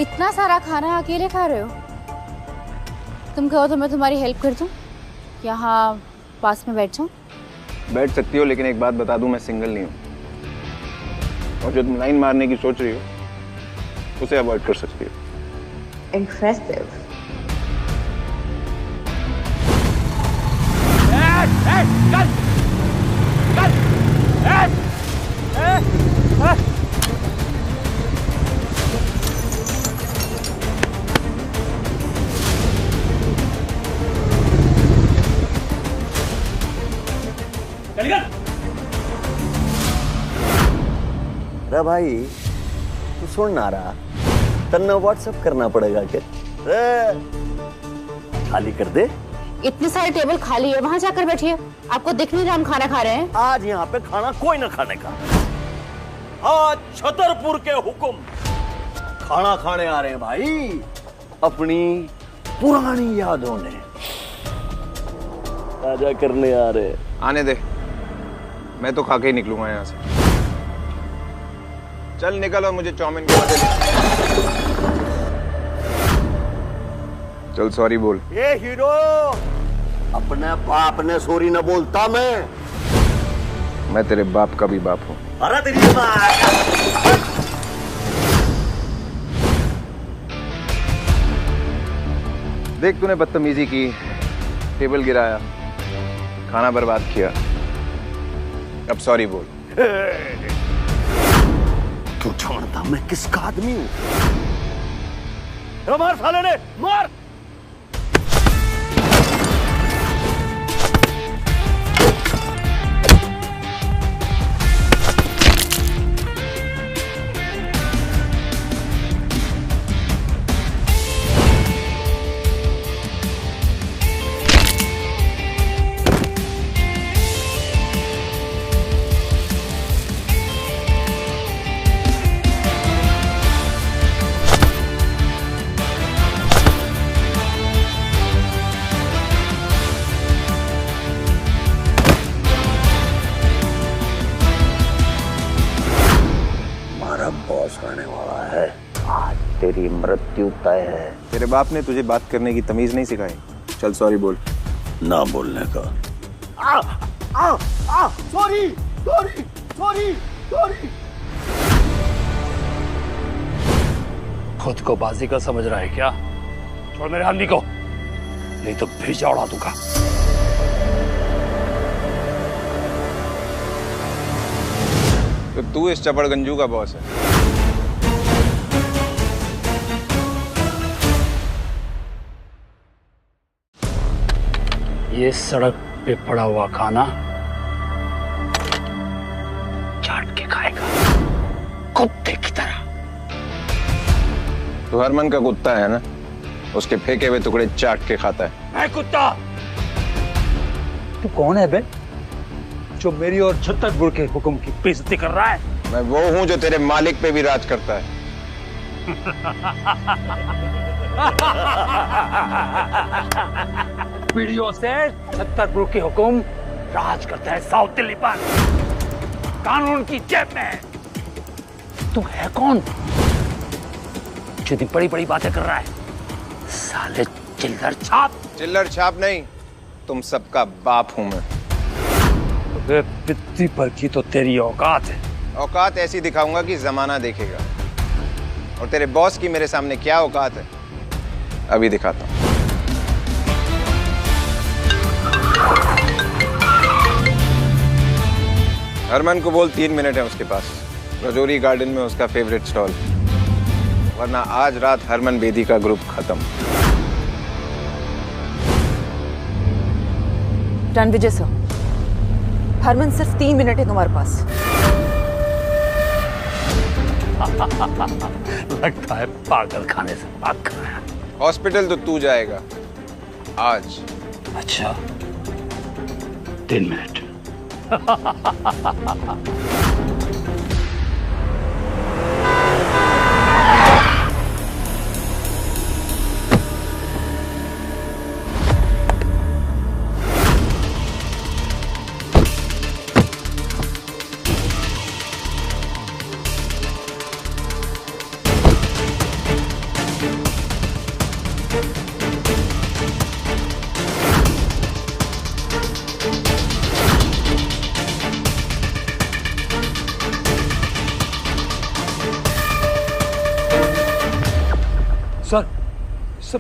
इतना सारा खाना अकेले खा रहे हो? तुम कहो तो मैं तुम्हारी हेल्प कर दूं? यहाँ पास में बैठ जाऊं? बैठ सकती हो, लेकिन एक बात बता दूं, मैं सिंगल नहीं हूँ। और जो तुम लाइन मारने की सोच रही हो उसे अवॉइड कर सकती हो। Impressive. अरे भाई तू सुन ना रहा, तन्ना व्हाट्सएप करना पड़ेगा क्या? खाली कर दे। इतने सारे टेबल खाली है, वहां जाकर बैठिए। आपको दिख नहीं रहा हम खाना खा रहे हैं? आज यहाँ पे खाना कोई ना खाने का। आज छतरपुर के हुक्म खाना खाने आ रहे हैं भाई, अपनी पुरानी यादों ने ताजा करने आ रहे हैं। आने दे, मैं तो खा के ही निकलूंगा यहाँ से। चल निकल और मुझे चाउमीन खिला दे। चल सॉरी बोल। ये हीरो अपने बाप ने सॉरी न बोलता। मैं तेरे बाप का भी बाप हूँ। अरे तेरी देख, तूने बदतमीजी की, टेबल गिराया, खाना बर्बाद किया, अब सॉरी बोल। तू जानता मैं किसका आदमी हूँ? मार साले ने, मार! बॉस आने वाला है, आज तेरी मृत्यु तय है। तेरे बाप ने तुझे बात करने की तमीज नहीं सिखाई? चल सॉरी बोल। ना बोलने का। Sorry sorry sorry sorry. खुद को बाजी का समझ रहा है क्या? छोड़ मेरे आदमी को, नहीं तो भेजा उड़ा दूंगा। तो तू इस चपड़गंजू का बॉस है? ये सड़क पे पड़ा हुआ खाना चाट के खाएगा, कुत्ते की तरह। तू हरमन का कुत्ता है ना? उसके फेंके हुए टुकड़े चाट के खाता है। मैं कुत्ता? तू कौन है बे, जो मेरी और छतरपुर के हुक्म की बेइज्जती कर रहा है? मैं वो हूं जो तेरे मालिक पे भी राज करता है। पीढ़ियों से छतरपुर के हुक्म राज करता है साउथ दिल्ली पर, कानून की जेब में। तू है कौन जो इतनी बड़ी बड़ी बातें कर रहा है? साले चिल्लर छाप। चिल्लर छाप नहीं, तुम सबका बाप हूं मैं। पित्ती पर की तो तेरी औकात है। औकात ऐसी दिखाऊंगा कि जमाना देखेगा। और तेरे बॉस की मेरे सामने क्या औकात है, अभी दिखाता हूं। हरमन को बोल 3 मिनट है उसके पास, रजौरी गार्डन में उसका फेवरेट स्टॉल, वरना आज रात हरमन बेदी का ग्रुप खत्म। डन विजय सर। हरमन सिर्फ 3 मिनट है तुम्हारे पास। लगता है पागल खाने से भाग कर आया। हॉस्पिटल तो तू जाएगा आज। अच्छा, 3 मिनट। सर सर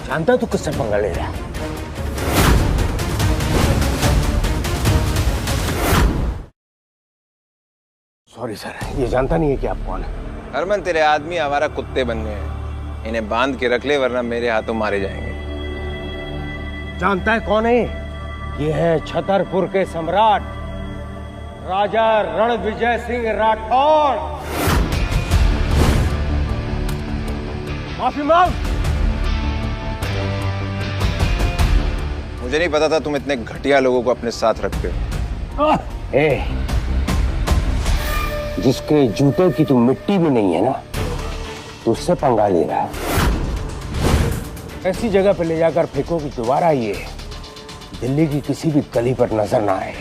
जानता तू किससे पंगा ले रहा है? सॉरी सर, ये जानता नहीं है कि आप कौन है। हरमन, तेरे आदमी आवारा कुत्ते बन गए हैं। इन्हें बांध के रख ले वरना मेरे हाथों मारे जाएंगे। जानता है कौन है? ये है छतरपुर के सम्राट राजा रणविजय सिंह राठौर। माफी मांग। मुझे नहीं पता था तुम इतने घटिया लोगों को अपने साथ रखते हो। जिसके जूते की तू मिट्टी भी नहीं है ना, तो उससे पंगा ले रहा है। ऐसी जगह पे ले जाकर फेंको कि दोबारा ये दिल्ली की किसी भी गली पर नजर ना आए।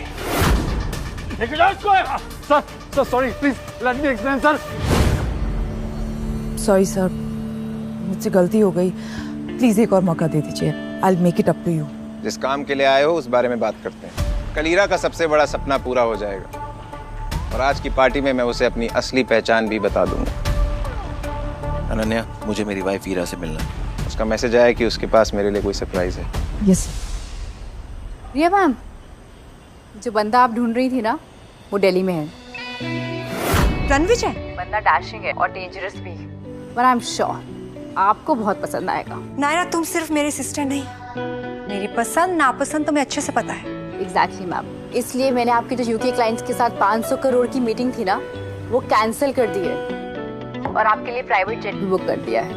Sir sorry, please let me explain sir. Sorry sir, मुझसे गलती हो गई, प्लीज एक और मौका दे दीजिए। I will make it up to you. जिस काम के लिए आए हो उस बारे में बात करते हैं। कल ईरा का सबसे बड़ा सपना पूरा हो जाएगा और आज की पार्टी में मैं उसे अपनी असली पहचान भी बता दूंगा। अनन्या, मुझे मेरी वाइफ ईरा से मिलना है। उसका मैसेज आया कि उसके पास मेरे लिए कोई सरप्राइज है। यस रिया मैम, जो बंदा आप ढूंढ रही थी ना, वो दिल्ली में है। रणविजय बंदा डैशिंग है और डेंजरस भी, पर आई एम श्योर आपको बहुत पसंद आएगा। नायरा, तुम सिर्फ मेरी सिस्टर नहीं, मेरी पसंद नापसंद तुम्हें अच्छे से पता है। एग्जैक्टली मैम, इसलिए मैंने आपके जो यूके क्लाइंट्स के साथ 500 करोड़ की मीटिंग थी ना, वो कैंसिल कर दी है और आपके लिए प्राइवेट जेट भी बुक कर दिया है।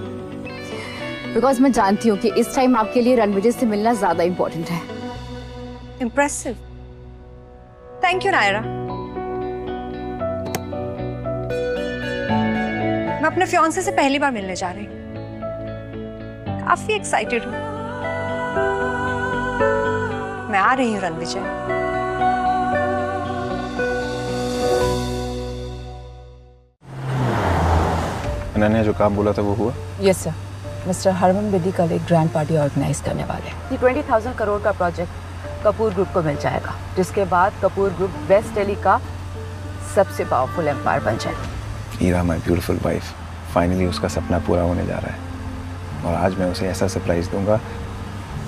बिकॉज मैं जानती हूँ कि इस टाइम आपके लिए रणविजय से मिलना ज्यादा इम्पोर्टेंट है। Impressive, thank you Naira. मैं अपने फियांसे से पहली बार मिलने जा रही हूँ, काफी एक्साइटेड हूँ। मैं आ रही हूँ रणविजय। अनन्या, जो काम बोला था वो हुआ? Yes sir, mister Harman Bedi कल एक ग्रैंड पार्टी ऑर्गेनाइज करने वाले हैं। ये 20,000 करोड़ का प्रोजेक्ट कपूर ग्रुप को मिल जाएगा, जिसके बाद कपूर ग्रुप वेस्ट दिल्ली का सबसे पावरफुल एम्पायर बन जाएगा। Ira, my beautiful wife, finally उसका सपना पूरा होने जा रहा है और आज मैं उसे ऐसा सरप्राइज दूंगा।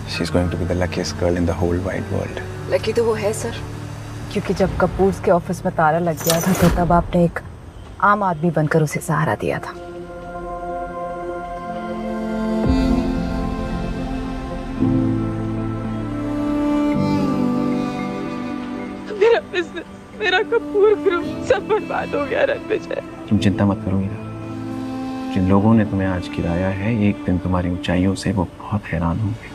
She is going to be the luckiest girl in the whole wide world. Lucky तो वो है सर, क्योंकि जब कपूर के ऑफिस में ताला लग गया था तो तब आपने एक आम आदमी बनकर उसे सहारा दिया था। मेरा बिजनेस, मेरा कपूर ग्रुप सब बर्बाद हो गया रणविजय। तुम चिंता मत करो ईरा, जिन लोगों ने तुम्हें आज गिराया है एक दिन तुम्हारी ऊंचाइयों से वो बहुत हैरान होंगे।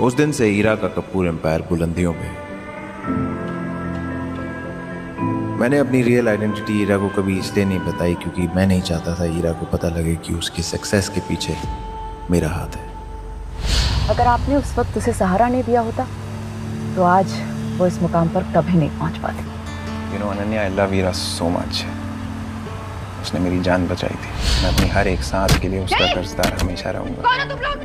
उस दिन से ईरा का कपूर एम्पायर बुलंदियों में। मैंने अपनी रियल आइडेंटिटी ईरा को कभी इसलिए नहीं बताई क्योंकि मैं नहीं चाहता था ईरा को पता लगे कि उसकी सक्सेस के पीछे मेरा हाथ है। अगर आपने उस वक्त उसे सहारा नहीं दिया होता तो आज वो इस मुकाम पर कभी नहीं पहुंच पाती। You know, Ananya, I love Ira so much. उसने मेरी जान बचाई थी। मैं अपनी हर एक सांस के लिए उसका कर्जदार हमेशा रहूंगा। कौन हो तुम लोग?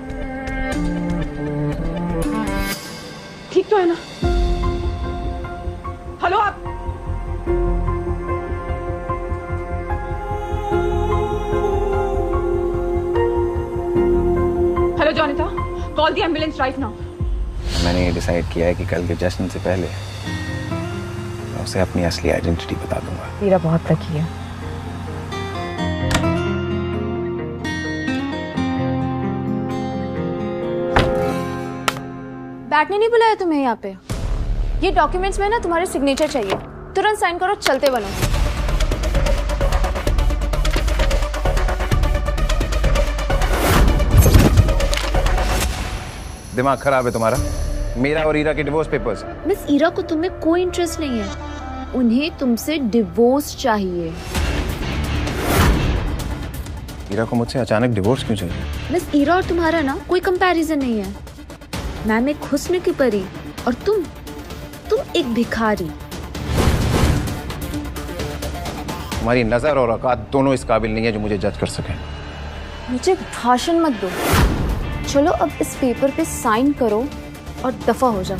ठीक तो है ना? हेलो आप? Hello Jonita, call the ambulance right now. मैंने ये डिसाइड किया है कि कल के जश्न से पहले मैं उसे अपनी असली आइडेंटिटी बता दूंगा। ईरा बहुत लकी है। बैठने नहीं बुलाया तुम्हें यहाँ पे? ये डॉक्यूमेंट्स में ना तुम्हारे सिग्नेचर चाहिए, तुरंत साइन करो, चलते बनो। दिमाग खराब है तुम्हारा? मेरा और ईरा के डिवोर्स पेपर्स। मिस ईरा को तुम्हें कोई इंटरेस्ट नहीं है, उन्हें तुमसे डिवोर्स चाहिए। ईरा को मुझसे अचानक डिवोर्स क्यों चाहिए? मिस ईरा और तुम्हारा ना कोई कंपैरिजन नहीं है। मैम एक हुस्न की परी और तुम एक भिखारी। तुम्हारी नजर और औकात दोनों इस काबिल नहीं है जो मुझे जज कर सके। मुझे भाषण मत दो, चलो अब इस पेपर पे साइन करो और दफा हो जाओ।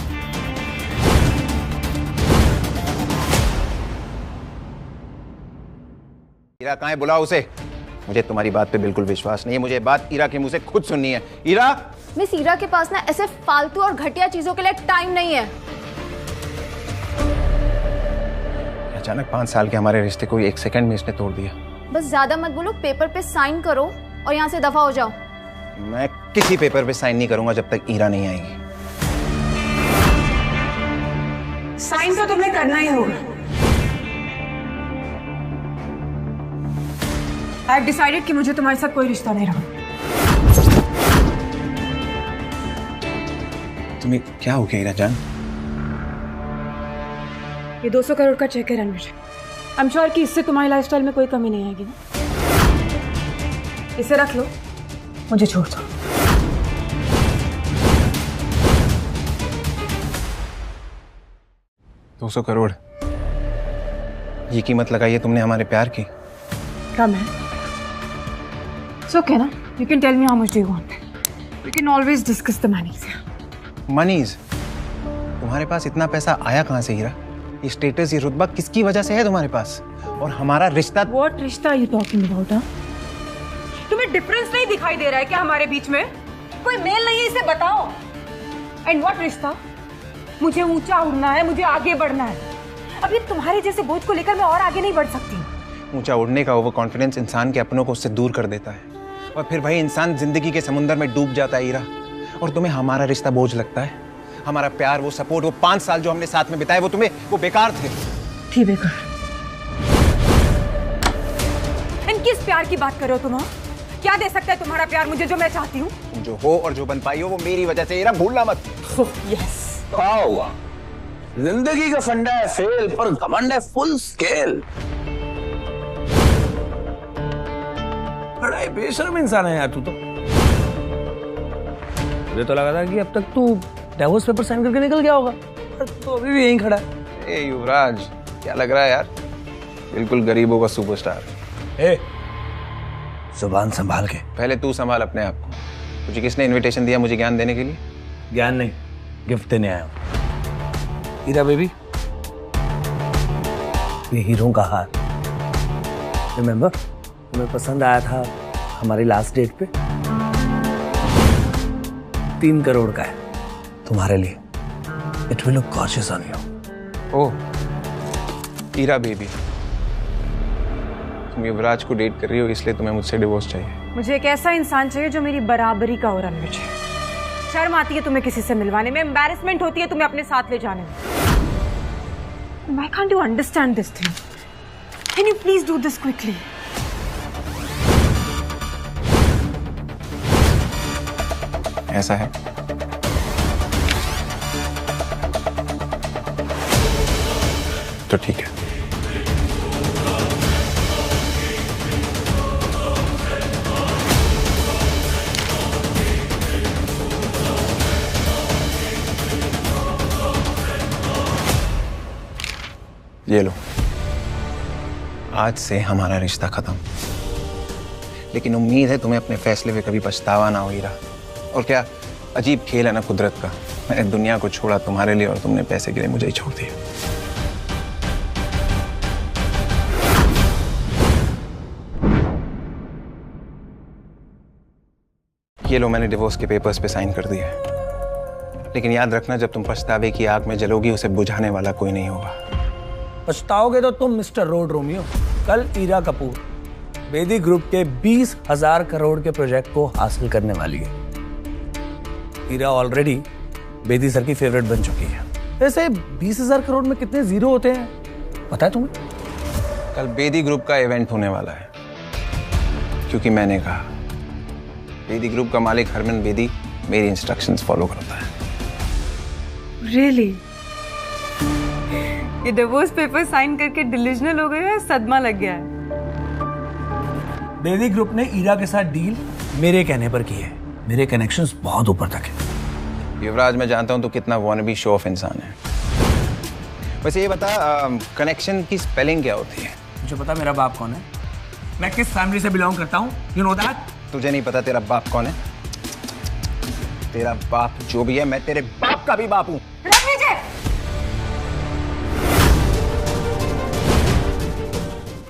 ईरा कहाँ है? बुलाओ उसे। मुझे तुम्हारी बात पे बिल्कुल विश्वास नहीं है, मुझे बात ईरा के मुंह से खुद सुननी है। ईरा! मिस ईरा के पास ना ऐसे फालतू और घटिया चीजों के लिए टाइम नहीं है। अचानक 5 साल के हमारे रिश्ते को 1 सेकंड में इसने तोड़ दिया। बस ज्यादा मत बोलो, पेपर पे साइन करो और यहाँ से दफा हो जाओ। मैं किसी पेपर पे साइन नहीं करूंगा जब तक ईरा नहीं आएगी। साइन तो तुम्हें करना ही होगा। आई हैव डिसाइडेड कि मुझे तुम्हारे साथ कोई रिश्ता नहीं रहा। तुम्हें क्या हो गया ईरा जान? ये 200 करोड़ का चेक है रणवीर। आई एम श्योर कि इससे तुम्हारी लाइफस्टाइल में कोई कमी नहीं आएगी ना। इसे रख लो, मुझे छोड़ दो। $200 करोड़, ये कीमत लगाई है तुमने हमारे प्यार की? कम है। It's okay ना? You can tell me how much do you want. We can always discuss the monies. मनीज? तुम्हारे पास इतना पैसा आया कहाँ से हीरा? ये स्टेटस, ये रुतबा किसकी वजह से है तुम्हारे पास? और हमारा रिश्ता? What रिश्ता are you talking about? तुम्हें डिफरेंस नहीं दिखाई दे रहा है क्या हमारे बीच में? कोई मेल नहीं है, इसे बताओ। एंड व्हाट रिश्ता? मुझे ऊंचा उड़ना है, मुझे आगे बढ़ना है। अब ये तुम्हारे जैसे बोझ को लेकर मैं और आगे नहीं बढ़ सकती। ऊंचा उड़ने का ओवर कॉन्फिडेंस इंसान के अपनों को उससे दूर कर देता है और फिर भाई इंसान जिंदगी के समुंदर में डूब जाता है हीरा। और तुम्हें हमारा रिश्ता बोझ लगता है? हमारा प्यार, वो सपोर्ट, वो 5 साल जो हमने साथ में बिताए, वो तुम्हें वो बेकार थे? थी बेकार। एंड किस प्यार की बात कर रहे हो तुम? क्या दे सकता है तुम्हारा प्यार मुझे जो मैं चाहती हूँ? जो हो और जो बन पाई हो वो मेरी वजह से हीरा, भूलना मत। यस। क्या हुआ? जिंदगी का फंडा है फेल, पर घमंड है फुल स्केल। बड़ा ही बेशर्म इंसान है यार तू तो। मुझे तो लगा था कि अब तक तू डिवोर्स पेपर साइन करके निकल गया होगा, पर तू अभी भी यहीं खड़ा है। ए युवराज, क्या लग रहा है यार? बिल्कुल गरीबों का सुपरस्टार। ए, जुबान संभाल के। पहले तू संभाल अपने आप को। तुझे किसने इनविटेशन दिया मुझे ज्ञान देने के लिए? ज्ञान नहीं, गिफ्ट देने आया हूँ। हीरा बेबी, ये हीरों का हार। रिमेम्बर, तुम्हें पसंद आया था हमारी लास्ट डेट पे? 3 करोड़ का है तुम्हारे लिए। It will look gorgeous on you. Oh Heera baby, तुम युवराज को डेट कर रही हो इसलिए तुम्हें मुझसे डिवोर्स चाहिए? मुझे एक ऐसा इंसान चाहिए जो मेरी बराबरी का हो रणवीर। शर्म आती है तुम्हें किसी से मिलवाने में, एम्बैरेसमेंट होती है तुम्हें अपने साथ ले जाने में। Why can't you understand this thing? Can you please do this quickly? ऐसा है? तो ठीक है। ये लो, आज से हमारा रिश्ता खत्म। लेकिन उम्मीद है तुम्हें अपने फैसले पे कभी पछतावा ना हो हीरा। और क्या अजीब खेल है ना कुदरत का। मैंने दुनिया को छोड़ा तुम्हारे लिए और तुमने पैसे के लिए मुझे ही छोड़ दिया। ये लो, मैंने डिवोर्स के पेपर्स पे साइन कर दिए। लेकिन याद रखना, जब तुम पछतावे की आग में जलोगी उसे बुझाने वाला कोई नहीं होगा। पछताओगे तो तुम मिस्टर रोड रोमियो। कल ईरा कपूर बेदी ग्रुप के 20,000 करोड़ के प्रोजेक्ट को हासिल करने वाली है। ईरा ऑलरेडी बेदी सर की फेवरेट बन चुकी है। वैसे 20,000 करोड़ में कितने जीरो होते हैं पता है तुम्हें? कल बेदी ग्रुप का इवेंट होने वाला है, क्योंकि मैंने कहा। बेदी ग्रुप का मालिक हरमन बेदी मेरी इंस्ट्रक्शंस फॉलो करता है। Really? ये डिवोर्स पेपर साइन करके डिलीजनल हो गए या सदमा लग गया है? बेदी ग्रुप ने ईरा के साथ डील मेरे कहने पर की है। मेरे कनेक्शंस बहुत ऊपर तक है। युवराज, मैं जानता हूं तू कितना वॉनबी शो ऑफ इंसान है। वैसे ये बता, कनेक्शन की स्पेलिंग क्या होती है? मुझे पता मेरा बाप कौन है, मैं किस फैमिली से बिलोंग करता हूँ। You know that? तुझे नहीं पता तेरा बाप कौन है? तेरा बाप जो भी है, मैं तेरे बाप का भी बाप हूं।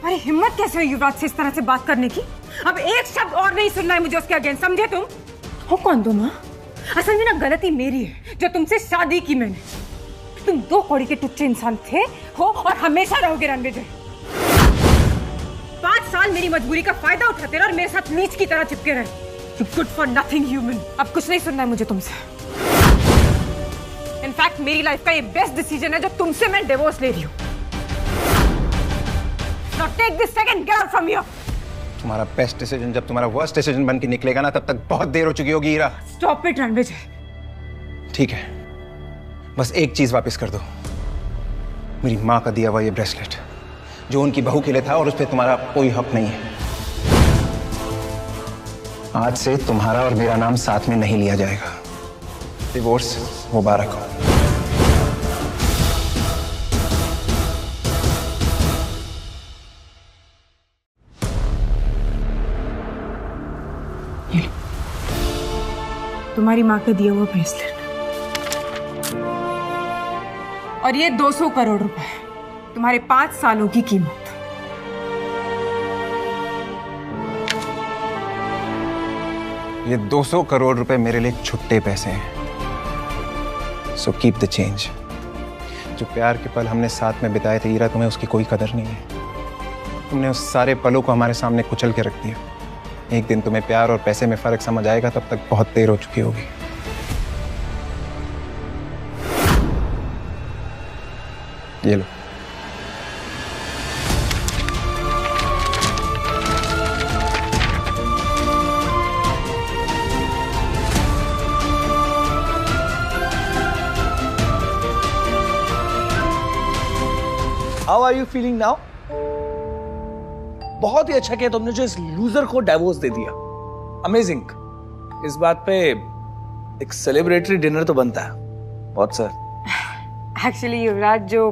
अरे हिम्मत कैसे हुई युवराज से इस तरह से बात करने की? अब एक शब्द और नहीं सुनना है मुझे उसके अगेंस्ट, समझे तुम? हो कौन तुम? असल में ना गलती मेरी है जो तुमसे शादी की मैंने। तुम 2 कौड़ी के टुच्चे इंसान थे, हो और हमेशा रहोगे रणविजय। 5 साल मेरी मजबूरी का फायदा उठाते रहे और मेरे साथ नीच की तरह चिपके रहे। You good for nothing human। अब कुछ नहीं सुनना है मुझे तुमसे। इनफैक्ट मेरी लाइफ का ये बेस्ट डिसीजन है जो तुमसे मैं डिवोर्स ले रही हूँ। Now take this second, get out from here। तुम्हारा बेस्ट डिसीजन जब तुम्हारा वर्स्ट डिसीजन बन के निकलेगा ना, तब तक बहुत देर हो चुकी होगी हीरा। Stop it Ranvijay. ठीक है, बस एक चीज वापस कर दो, मेरी माँ का दिया हुआ ये ब्रेसलेट जो उनकी बहू के लिए था, और उस पर तुम्हारा कोई हक नहीं है। आज से तुम्हारा और मेरा नाम साथ में नहीं लिया जाएगा। डिवोर्स मुबारक हो। तुम्हारी माँ का दिया हुआ ब्रेसलेट और ये 200 करोड़ रुपए, तुम्हारे 5 सालों की कीमत। ये 200 करोड़ रुपए मेरे लिए छुट्टे पैसे हैं। So keep the change. जो प्यार के पल हमने साथ में बिताए थे हीरा, तुम्हें उसकी कोई कदर नहीं है। तुमने उस सारे पलों को हमारे सामने कुचल के रख दिया। एक दिन तुम्हें प्यार और पैसे में फर्क समझ आएगा, तब तक बहुत देर हो चुकी होगी। ये लो। How are you feeling now? बहुत ही अच्छा किया तुमने जो इस लूजर को डिवोर्स दे दिया। अमेजिंग। इस बात पे एक सेलिब्रेटरी डिनर तो बनता है। बहुत सर। एक्चुअली युवराज, जो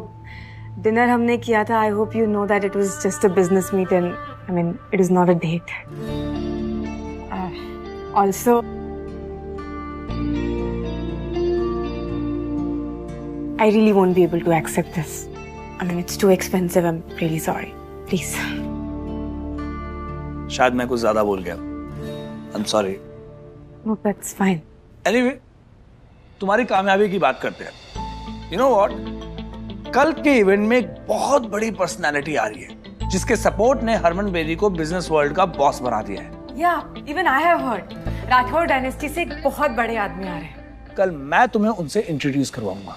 डिनर हमने किया था, I hope you know that it was just a business meet and I mean it is not a date. Also I really won't be able to accept this. I mean, it's too expensive. I'm really sorry. Please. शायद मैं कुछ ज्यादा बोल गया। I'm sorry. No, that's fine. Anyway, तुम्हारी कामयाबी की बात करते हैं। You know what? कल के इवेंट में एक बहुत बड़ी पर्सनालिटी आ रही है, जिसके सपोर्ट ने हरमन बेदी को बिजनेस वर्ल्ड का बॉस बना दिया है। Yeah, even I have heard. Rathore dynasty से एक बहुत बड़े आदमी आ रहे हैं। कल मैं तुम्हें उनसे इंट्रोड्यूस करवाऊंगा।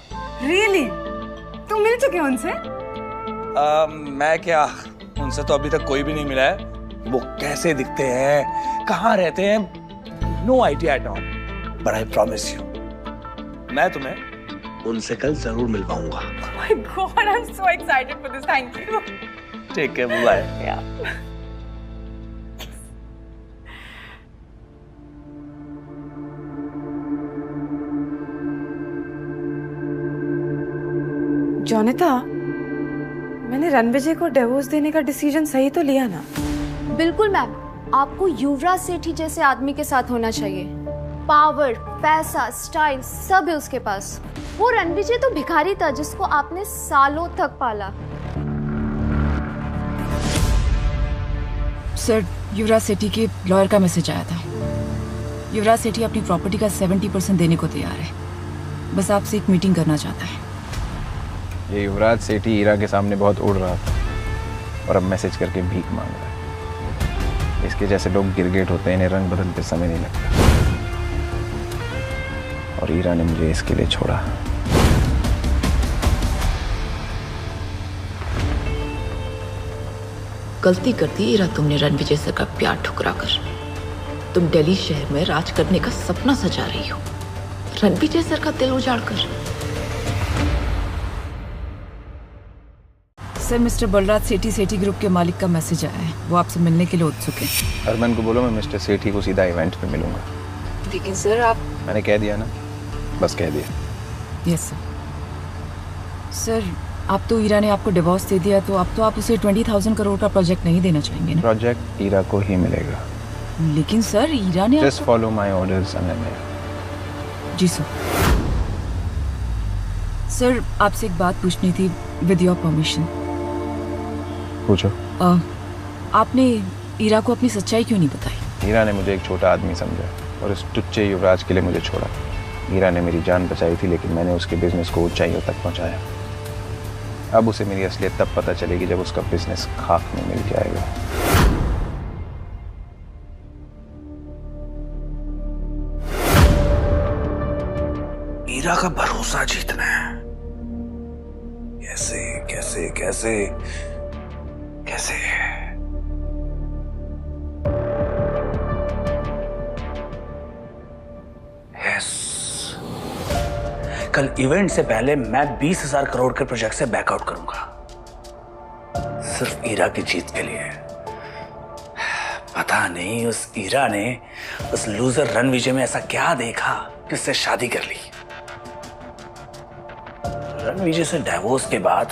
Really? तुम मिल चुके हो उनसे? मैं क्या, उनसे तो अभी तक कोई भी नहीं मिला है। वो कैसे दिखते हैं, कहाँ रहते हैं, no idea at all. But I promise you, मैं तुम्हें उनसे कल जरूर मिलवाऊंगा। Oh my God, I'm so excited for this. Thank you. ठीक है, बाय। Yeah. जोनिता, मैंने रणविजय को डिवोर्स देने का डिसीजन सही तो लिया ना? बिल्कुल मैम, आपको युवराज सेठी जैसे आदमी के साथ होना चाहिए। पावर, पैसा, स्टाइल सब है उसके पास। वो रणविजय तो भिखारी था जिसको आपने सालों तक पाला। सर, युवराज सेठी के लॉयर का मैसेज आया था। युवराज सेठी अपनी प्रॉपर्टी का 70% देने को तैयार है। बस आपसे एक मीटिंग करना चाहता है। ये युवराज सेठी हीरा के सामने बहुत उड़ रहा था और अब मैसेज करके भीख मांग रहा है। इसके जैसे लोग गिरगिट होते हैं, इन्हें रंग बदलते समय नहीं लगता। और हीरा ने मुझे इसके लिए छोड़ा। गलती कर दी हीरा तुमने रणविजय सर का प्यार ठुकरा कर। तुम दिल्ली शहर में राज करने का सपना सजा रही हो, रणविजय सर का दिल उजाड़ कर। सर, मिस्टर बलराज सेठी सेठी ग्रुप के मालिक का मैसेज आया है। वो आपसे मिलने के लिए उत्सुक है। हरमन को बोलो मैं मिस्टर सेठी को सीधा इवेंट पे मिलूंगा। लेकिन सर आप... मैंने कह दिया ना, बस कह दिया। Yes sir. सर, आप तो हीरा ने आपको डिवोर्स दे दिया, तो अब तो आप उसे 20,000 करोड़ का प्रोजेक्ट नहीं देना चाहेंगे ना? प्रोजेक्ट हीरा को ही मिलेगा। लेकिन सर ईरा ने just follow my orders Ananya. जी सर। सर आपसे एक बात पूछनी थी विद योर परमिशन। पूछो। आपने ईरा को अपनी सच्चाई क्यों नहीं बताई? ईरा ने मुझे एक छोटा आदमी समझा और इस टुच्चे युवराज के लिए मुझे छोड़ा। ईरा ने मेरी जान बचाई थी, लेकिन मैंने उसके बिजनेस को ऊंचाइयों तक पहुंचाया। अब उसे मेरी असलियत तब पता चलेगी जब उसका बिजनेस खाक में मिल जाएगा। ईरा का भरोसा जीतना है। कैसे कैसे कैसे कैसे? कल इवेंट से पहले मैं 20,000 करोड़ के प्रोजेक्ट से बैकआउट करूंगा, सिर्फ ईरा की जीत के लिए। पता नहीं उस ईरा ने उस लूजर रणविजय में ऐसा क्या देखा कि उससे शादी कर ली। रणविजय से डिवोर्स के बाद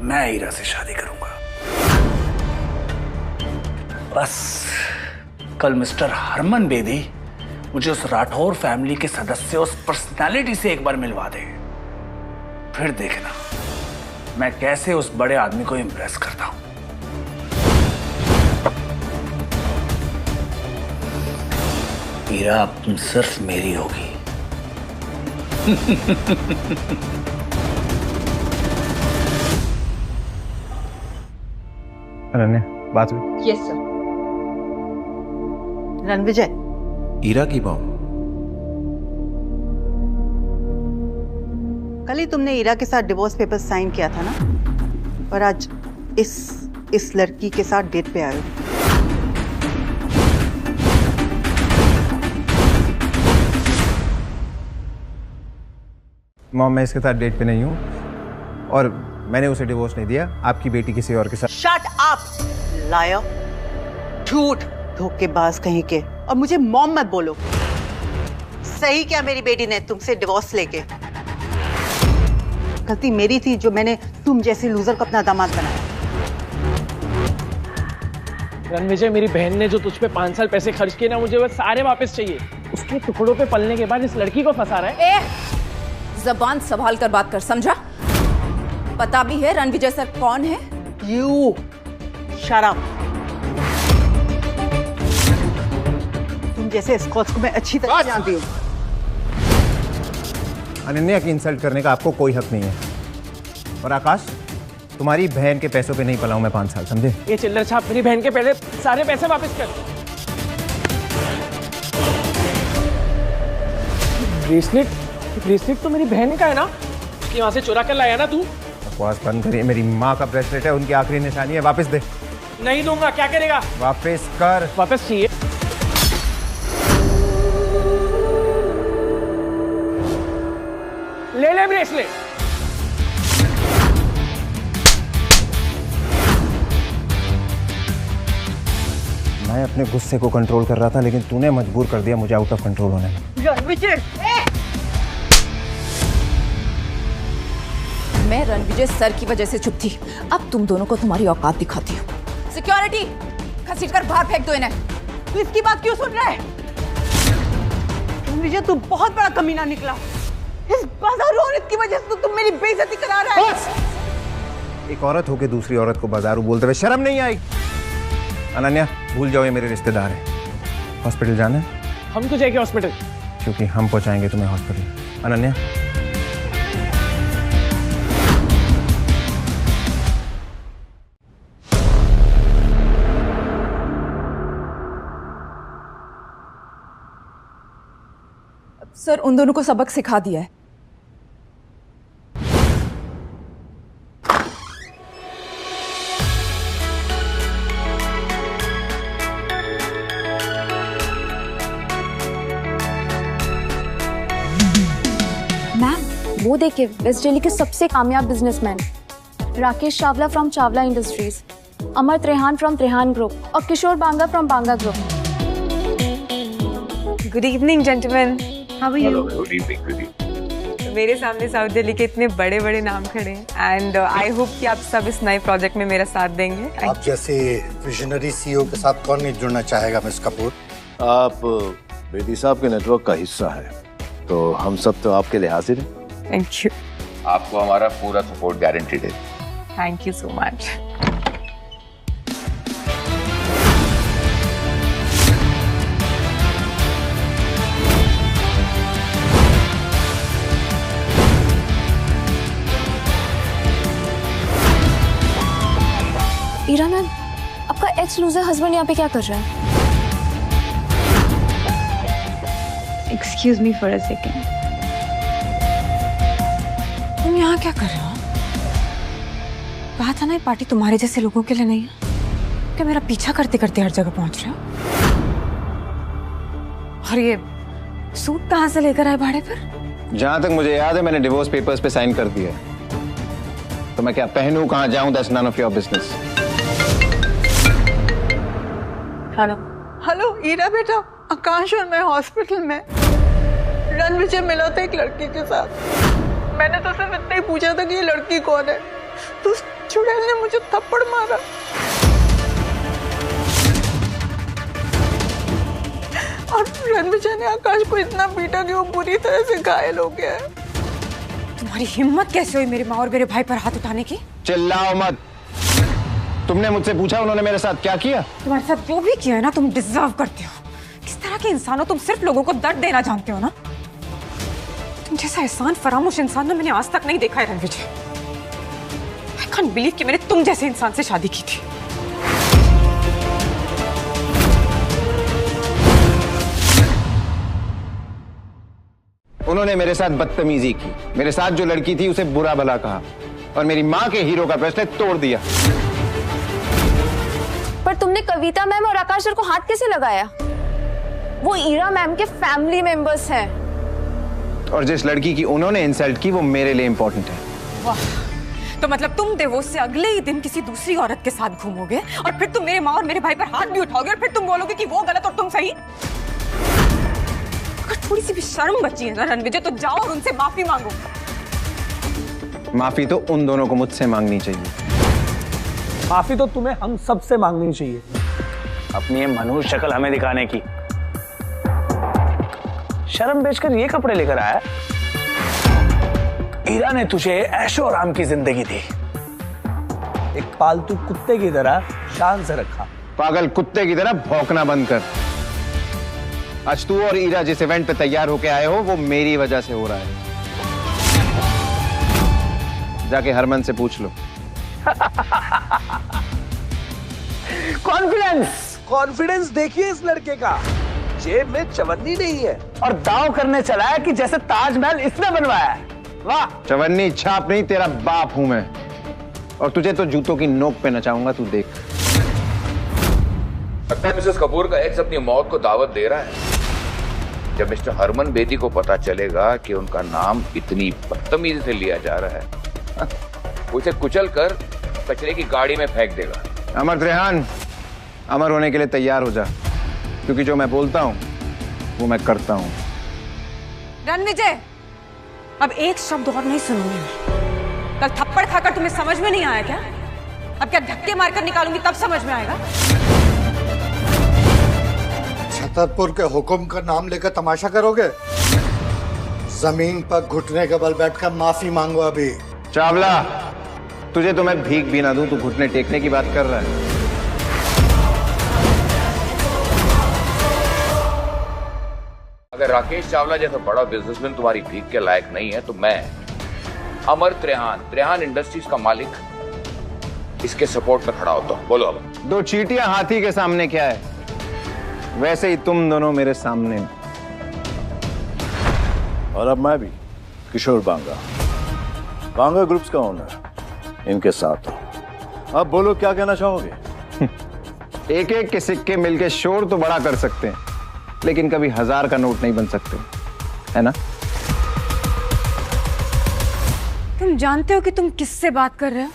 मैं ईरा से शादी करूंगा। बस कल मिस्टर हरमन बेदी मुझे उस राठौर फैमिली के सदस्य, उस पर्सनालिटी से एक बार मिलवा दे, फिर देखना मैं कैसे उस बड़े आदमी को इंप्रेस करता हूं। ईरा अब तुम सिर्फ मेरी होगी। अनन्या बात हुई? Yes sir. रणविजय, ईरा की बहू। कल ही तुमने ईरा के साथ डिवोर्स पेपर साइन किया था ना, और आज इस लड़की के साथ डेट पे आए हो। मॉम, मैं इसके साथ डेट पे नहीं हूँ और मैंने उसे डिवोर्स नहीं दिया। आपकी बेटी किसी और के साथ। शट अप लायर, झूठ, धोखेबाज कहीं के। और मुझे मॉम मत बोलो। सही क्या मेरी बेटी ने तुमसे डिवोर्स लेके? गलती मेरी थी जो मैंने तुम जैसी लूजर को अपना दामाद बनाया। रणविजय, मेरी बहन ने जो तुझ पे 5 साल पैसे खर्च किए ना, मुझे वो सारे वापस चाहिए। उसके टुकड़ों पे पलने के बाद इस लड़की को फंसा रहा है। जबान संभाल कर बात कर, समझा? पता भी है रणविजय सर कौन है? You shut up. तुम जैसे स्कॉच को मैं अच्छी तरह जानती हूँ। अनन्या की इंसल्ट करने का आपको कोई हक नहीं है। और आकाश, तुम्हारी बहन के पैसों पे नहीं पला हूं मैं 5 साल, समझे? ये चिल्लर छाप मेरी बहन के पहले सारे पैसे वापस कर। ब्रेसलेट तो मेरी बहन का है ना? उसकी वहां से चुरा कर लाया ना तू? बकवास बंद करिए। मेरी माँ का ब्रेसलेट है, उनकी आखिरी निशानी है। वापस दे। नहीं दूंगा। क्या करेगा? वापस कर। वापस चाहिए। ले ब्रेसलेट। मैं अपने गुस्से को कंट्रोल कर रहा था, लेकिन तूने मजबूर कर दिया मुझे आउट ऑफ कंट्रोल होने में। मैं रणविजय सर की वजह से चुप थी, अब तुम दोनों को तुम्हारी औकात दिखाती हूँ। सिक्योरिटी, घसीटकर बाहर फेंक दो इन्हें। तू इसकी बात क्यों सुन रहा है? रणविजय, तू बहुत बड़ा कमीना निकला। इस बाजारू औरत की वजह से तो तुम मेरी बेइज्जती करा रहा है। एक औरत होके दूसरी औरत को बाजारू बोलते हुए शर्म नहीं आई? अनन्या, भूल जाओ, ये मेरे रिश्तेदार हैं। हॉस्पिटल जाना है? हम तो जाएंगे हॉस्पिटल। क्योंकि हम पहुंचाएंगे तुम्हें हॉस्पिटल। अनन्या, सर उन दोनों को सबक सिखा दिया है। मैम, वो देखिए, वेस्ट दिल्ली के सबसे कामयाब businessman Rakesh Chawla from Chawla industries, Amar Trehan from Trehan group और Kishore Banga from Banga group. Good evening, gentlemen. How are you? Good evening. मेरे सामने साउथ दिल्ली के इतने बड़े बड़े नाम खड़े हैं एंड आई होप कि आप सब इस नए प्रोजेक्ट में मेरा साथ देंगे। आप जैसे विजनरी सीईओ के साथ कौन नहीं जुड़ना चाहेगा मिस कपूर? आप बेदी साहब के नेटवर्क का हिस्सा है, तो हम सब तो आपके लिए हाजिर हैं। Thank you. आपको हमारा पूरा सपोर्ट गारंटीड है। Thank you so much. Ira ma'am, आपका एक्स लूजर हस्बैंड यहाँ पे क्या कर रहा है? Excuse me for a second. तुम यहाँ क्या कर रहे हो? कहा था ना ये पार्टी तुम्हारे जैसे लोगों के लिए नहीं है। क्या मेरा पीछा करते करते हर जगह पहुंच रहे हो? और ये सूट कहाँ से लेकर आए भाड़े पर? जहां तक मुझे याद है मैंने डिवोर्स पेपर्स पे साइन कर दिया, तो मैं क्या पहनूं, कहां जाऊं, that's none of your business. Hello hello Ira बेटा, आकाश और मैं हॉस्पिटल में। रणविजय मिला था एक लड़की के साथ। मैंने तो सिर्फ इतना ही पूछा था कि ये लड़की कौन है, तो उस चुड़ैल ने मुझे थप्पड़ मारा। और रणविजय ने आकाश को इतना पीटा कि वो बुरी तरह से घायल हो गया है। तुम्हारी हिम्मत कैसे हुई मेरी माँ और मेरे भाई पर हाथ उठाने की? चिल्लाओ मत। तुमने मुझसे पूछा उन्होंने मेरे साथ क्या किया? तुम्हारे साथ जो भी किया है ना, तुम डिजर्व करते हो। किस तरह के इंसान हो तुम? सिर्फ लोगों को दर्द देना जानते हो ना। तुम जैसा एहसान फरामोश इंसान ना मैंने आज तक नहीं देखा है रणविजय। आई कांट बिलीव कि मैंने तुम जैसे इंसान से शादी की थी। उन्होंने मेरे साथ बदतमीजी की, मेरे साथ जो लड़की थी उसे बुरा भला कहा और मेरी माँ के हीरो का ब्रेसलेट तोड़ दिया। पर तुमने कविता मैम और आकाश सर को हाथ कैसे लगाया? वो ईरा मैम के फैमिली मेंबर्स हैं। और जिस लड़की की उन्होंने इंसल्ट की वो मेरे लिए इंपॉर्टेंट है। वाह, तो मतलब तुम डिवोर्स से अगले ही दिन किसी दूसरी औरत के साथ घूमोगे और फिर तुम मेरे माँ और मेरे भाई पर हाथ भी उठाओगे और फिर तुम बोलोगे कि वो गलत और तुम सही? अगर थोड़ी सी भी शर्म बची है ना रणविजय, तो जाओ और उनसे माफी मांगो। माफी तो उन दोनों को मुझसे मांगनी चाहिए। माफी तो तुम्हें हम सबसे मांगनी चाहिए। अपनी ये मनुष्य शक्ल हमें दिखाने की। शर्म बेचकर ये कपड़े लेकर आया। ईरा ने तुझे ऐशो आराम की जिंदगी दी, एक पालतू कुत्ते की तरह शान से रखा। पागल कुत्ते की तरह भौंकना बंद कर। आज तू और ईरा जिस इवेंट पे तैयार होके आए हो वो मेरी वजह से हो रहा है। जाके हरमन से पूछ लो। कॉन्फिडेंस देखिए इस लड़के का। जेब में चवन्नी नहीं है और दांव करने चला है कि जैसे ताजमहल इसने बनवाया है। वाह! चवन्नी छाप नहीं, तेरा बाप हूं मैं, और तुझे तो जूतों की नोक पे नचाऊंगा, तू देख। लगता है मिसेस कपूर का एक्स अपनी मौत को दावत दे रहा है। जब मिस्टर हरमन बेदी को पता चलेगा कि उनका नाम इतनी बदतमीजी से लिया जा रहा है, उसे कुचल कर कचरे की गाड़ी में फेंक देगा। अमर त्रेहान, अमर होने के लिए तैयार हो जा, क्योंकि जो मैं बोलता हूं वो मैं करता हूं। रणविजय, अब एक शब्द और नहीं सुनूंगी मैं। कल थप्पड़ खाकर तुम्हें समझ में नहीं आया क्या? अब क्या धक्के मारकर निकालूंगी तब समझ में आएगा? छतरपुर के हुक्म का नाम लेकर तमाशा करोगे? जमीन पर घुटने के बल बैठकर माफी मांगो। अभी चावला, तुझे तो मैं भीख भी ना दूं, तू घुटने टेकने की बात कर रहा है। अगर राकेश चावला जैसा बड़ा बिजनेसमैन तुम्हारी भीख के लायक नहीं है, तो मैं अमर त्रेहान इंडस्ट्रीज का मालिक इसके सपोर्ट में खड़ा होता हूं। बोलो अब। दो चींटियां हाथी के सामने क्या है, वैसे ही तुम दोनों मेरे सामने। और अब मैं भी किशोर बांगा ग्रुप्स का ओनर इनके साथ हूं। अब बोलो क्या कहना चाहोगे? एक एक के सिक्के मिलके शोर तो बड़ा कर सकते हैं, लेकिन कभी 1000 का नोट नहीं बन सकते, है ना? तुम जानते हो कि तुम किससे बात कर रहे हो?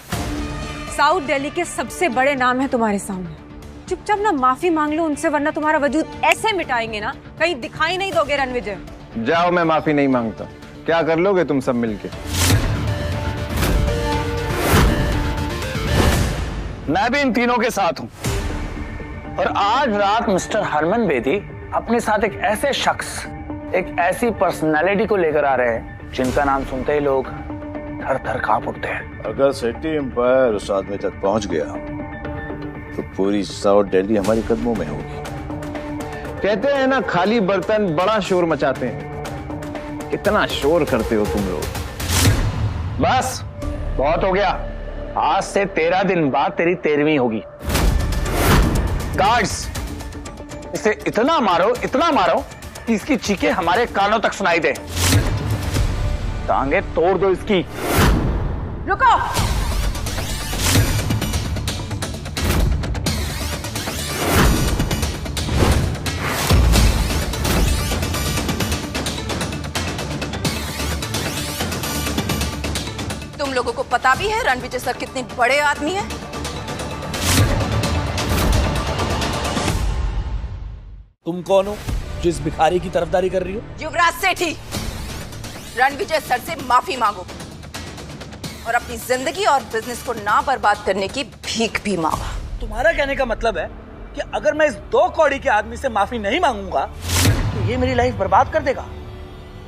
साउथ दिल्ली के सबसे बड़े नाम है तुम्हारे सामने। चुपचाप ना माफी मांग लो उनसे, वरना तुम्हारा वजूद ऐसे मिटाएंगे ना, कहीं दिखाई नहीं दोगे रणविजय। जाओ, मैं माफी नहीं मांगता। क्या कर लोगे तुम सब मिलके? मैं भी इन तीनों के साथ हूं। और आज रात मिस्टर हरमन बेदी अपने साथ एक ऐसे शख्स, एक ऐसी पर्सनालिटी को लेकर आ रहे हैं जिनका नाम सुनते ही लोग थर थर कांप उठते हैं। अगर सिटी एम्पायर उस आदमी तक पहुंच गया तो पूरी साउथ दिल्ली हमारे कदमों में होगी। कहते हैं ना, खाली बर्तन बड़ा शोर मचाते हैं। कितना शोर करते हो तुम लोग। बस बहुत हो गया। आज से 13 दिन बाद तेरी 13वीं होगी। गार्ड्स, इसे इतना मारो कि इसकी चीखें हमारे कानों तक सुनाई दे। टांगे तोड़ दो इसकी। रुको। तुम लोगों को पता भी है रणविजय सर कितने बड़े आदमी हैं? तुम कौन हो जिस भिखारी की तरफदारी कर रही हो? युवराज सेठी, रणविजय सर से माफी मांगो और अपनी जिंदगी और बिजनेस को ना बर्बाद करने की भीख भी मांगो। तुम्हारा कहने का मतलब है कि अगर मैं इस 2 कौड़ी के आदमी से माफी नहीं मांगूंगा तो ये मेरी लाइफ बर्बाद कर देगा,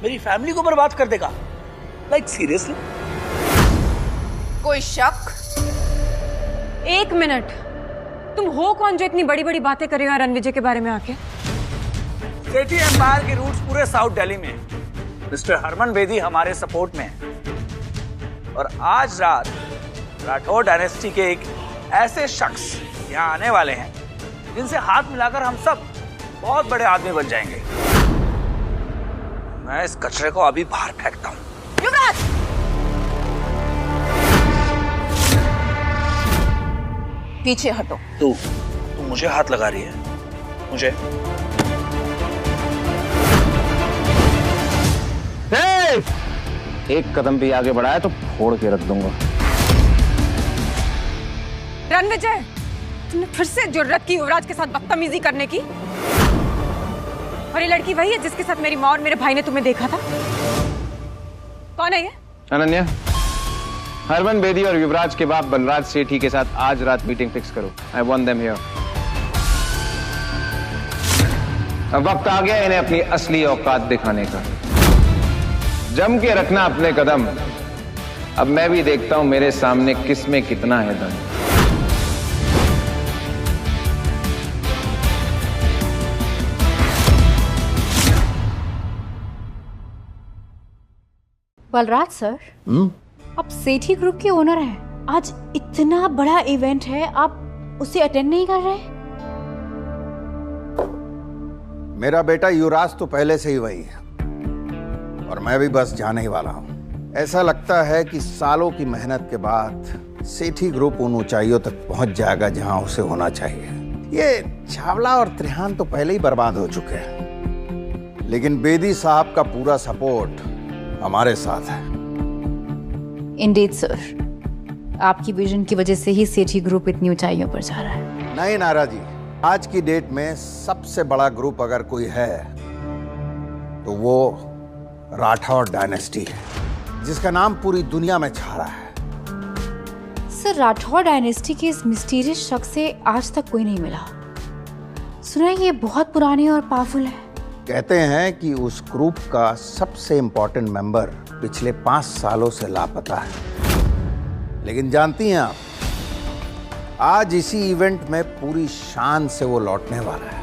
मेरी फैमिली को बर्बाद कर देगा। Like seriously? कोई शक? 1 मिनट, तुम हो कौन जो इतनी बड़ी बड़ी बातें कर रहे हो रणविजय के बारे में आके? सेठी एम्पायर के रूट्स पूरे साउथ दिल्ली में हैं। मिस्टर हरमन बेदी हमारे सपोर्ट में है और आज रात राठौर डायनेस्टी के एक ऐसे शख्स यहाँ आने वाले हैं जिनसे हाथ मिलाकर हम सब बहुत बड़े आदमी बन जाएंगे। मैं इस कचरे को अभी बाहर फेंकता हूँ। युवराज! पीछे हटो। तू मुझे हाथ लगा रही है? मुझे? एक कदम भी आगे बढ़ाया तो फोड़ के रख दूंगा। रणविजय, तुमने फिर से जुर्रत की युवराज के साथ बदतमीजी करने की। और ये लड़की वही है जिसके साथ मेरी माँ और मेरे भाई ने तुम्हें देखा था? कौन है ये? अनन्या, हरमन बेदी और युवराज के बाप बलराज सेठी के साथ आज रात मीटिंग फिक्स करो। I want them here. अब वक्त आ गया इन्हें अपनी असली औकात दिखाने का। जम के रखना अपने कदम। अब मैं भी देखता हूं मेरे सामने किसमें कितना है दम। बलराज सर, आप सेठी ग्रुप के ओनर हैं। आज इतना बड़ा इवेंट है, आप उसे अटेंड नहीं कर रहे? मेरा बेटा युवराज तो पहले से ही वही है और मैं भी बस जाने ही वाला हूं। ऐसा लगता है कि सालों की मेहनत के बाद सेठी ग्रुप उन ऊंचाइयों तक पहुंच जाएगा जहां उसे होना चाहिए। ये छावला और त्रिहान तो पहले ही बर्बाद हो चुके हैं, लेकिन बेदी साहब का पूरा सपोर्ट हमारे साथ है। इंडीड सर, आपकी विजन की वजह से ही सेठी ग्रुप इतनी ऊंचाइयों पर जा रहा है। नहीं नारा जी, आज की डेट में सबसे बड़ा ग्रुप अगर कोई है तो वो राठौर डायनेस्टी है, जिसका नाम पूरी दुनिया में छा रहा है। सर, राठौर डायनेस्टी के इस मिस्टीरियस शख्स से आज तक कोई नहीं मिला। सुना है ये बहुत पुराने और पावरफुल है। कहते हैं कि उस ग्रुप का सबसे इंपॉर्टेंट मेंबर पिछले 5 सालों से लापता है। लेकिन जानती हैं आप, आज इसी इवेंट में पूरी शान से वो लौटने वाला है।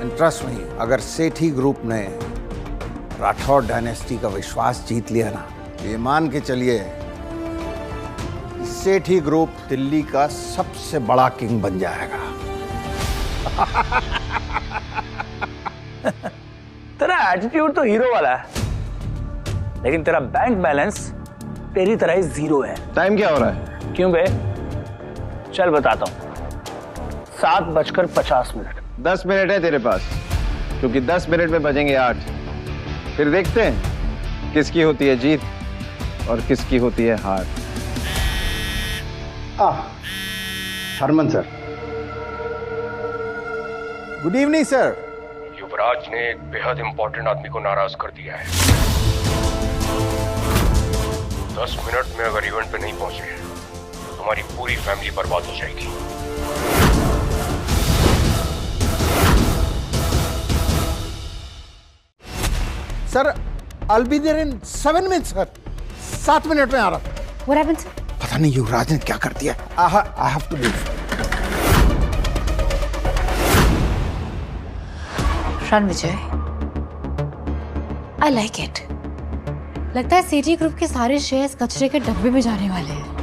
इंटरेस्ट नहीं, अगर सेठी ग्रुप ने राठौर डायनेस्टी का विश्वास जीत लिया ना, ये मान के चलिए सेठी ग्रुप दिल्ली का सबसे बड़ा किंग बन जाएगा। तेरा एटीट्यूड तो हीरो वाला है, लेकिन तेरा बैंक बैलेंस तेरी तरह ही 0 है। टाइम क्या हो रहा है? क्यों बे? चल बताता हूँ। 7:50। 10 मिनट है तेरे पास, क्योंकि 10 मिनट में बजेंगे 8। फिर देखते हैं किसकी होती है जीत और किसकी होती है हार। Harman sir, good evening sir. Yuvraj ने एक बेहद इंपॉर्टेंट आदमी को नाराज कर दिया है। 10 मिनट में अगर इवेंट पे नहीं पहुंचे तो हमारी पूरी फैमिली बर्बाद हो जाएगी। Sir, I'll be there in 7 minutes, sir. 7 minute में आ रहा हूँ। What happened, sir? पता नहीं युवराज ने क्या कर दिया। I have to leave. Ranvijay, I like it. लगता है सिटी ग्रुप के सारे शेयर्स कचरे के डब्बे में जाने वाले हैं।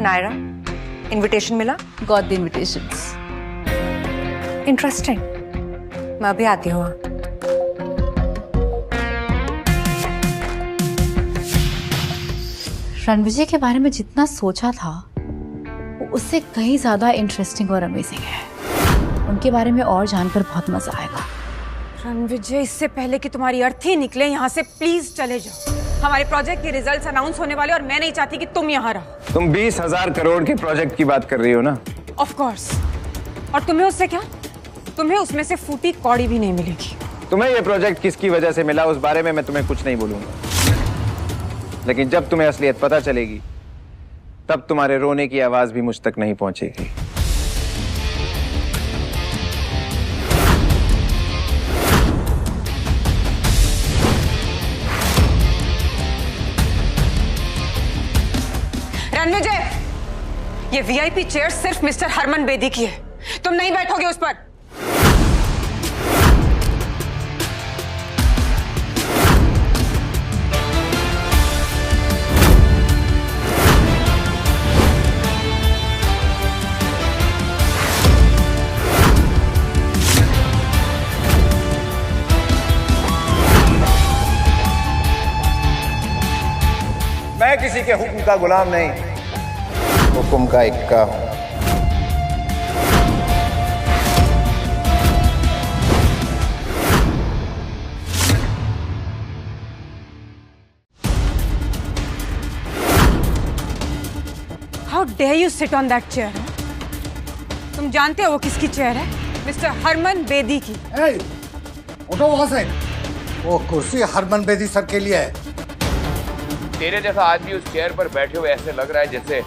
नायरा, इनविटेशन मिला? Got the invitations. इंटरेस्टिंग। मैं अभी आती हूँ। रणविजय के बारे में जितना सोचा था वो उससे कहीं ज्यादा इंटरेस्टिंग और अमेजिंग है। उनके बारे में और जानकर बहुत मजा आएगा। रणविजय, इससे पहले कि तुम्हारी अर्थी निकले यहाँ से प्लीज चले जाओ। हमारे प्रोजेक्ट के रिजल्ट्स अनाउंस होने वाले और मैं नहीं चाहती कि तुम यहाँ रहो। तुम 20,000 करोड़ के प्रोजेक्ट की बात कर रही हो ना? Of course. और तुम्हें उससे क्या? तुम्हें उसमें से फूटी कौड़ी भी नहीं मिलेगी। तुम्हें ये प्रोजेक्ट किसकी वजह से मिला उस बारे में मैं तुम्हें कुछ नहीं बोलूंगा, लेकिन जब तुम्हें असलियत पता चलेगी तब तुम्हारे रोने की आवाज भी मुझ तक नहीं पहुंचेगी। रणविजय, ये वीआईपी चेयर सिर्फ मिस्टर हरमन बेदी की है। तुम नहीं बैठोगे उस पर। मैं किसी के हुक्म का गुलाम नहीं, हुक्म का इक्का हूं। How dare you sit on that chair? तुम जानते हो वो किसकी चेयर है? मिस्टर हरमन बेदी की। उठो वहां से। वो कुर्सी हरमन बेदी सर के लिए है। तेरे जैसा आदमी उस चेयर पर बैठे हुए ऐसे लग रहा है जैसे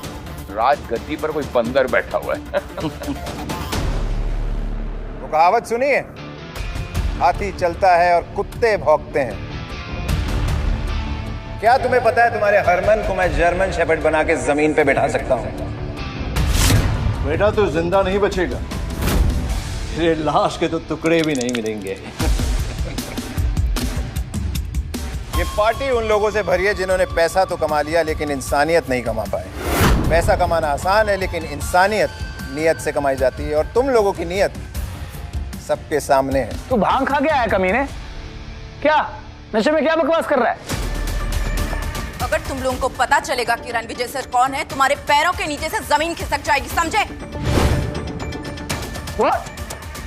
राजगद्दी पर कोई बंदर बैठा हुआ है। वो कहावत सुनी है, हाथी चलता है और कुत्ते भौंकते हैं। क्या तुम्हें पता है तुम्हारे हरमन को मैं जर्मन शेफर्ड बना के जमीन पे बैठा सकता हूं? बेटा तो जिंदा नहीं बचेगा, तेरे लाश के तो टुकड़े भी नहीं मिलेंगे। ये पार्टी उन लोगों से भरी है जिन्होंने पैसा तो कमा लिया लेकिन इंसानियत नहीं कमा पाए। पैसा कमाना आसान है लेकिन इंसानियत नियत से कमाई जाती है, और तुम लोगों की नियत सबके सामने है। तू भांग खा के आया कमीने? क्या नशे में क्या बकवास कर रहा है? अगर तुम लोगों को पता चलेगा कि रणविजय सर कौन है, तुम्हारे पैरों के नीचे से जमीन खिसक जाएगी, समझे?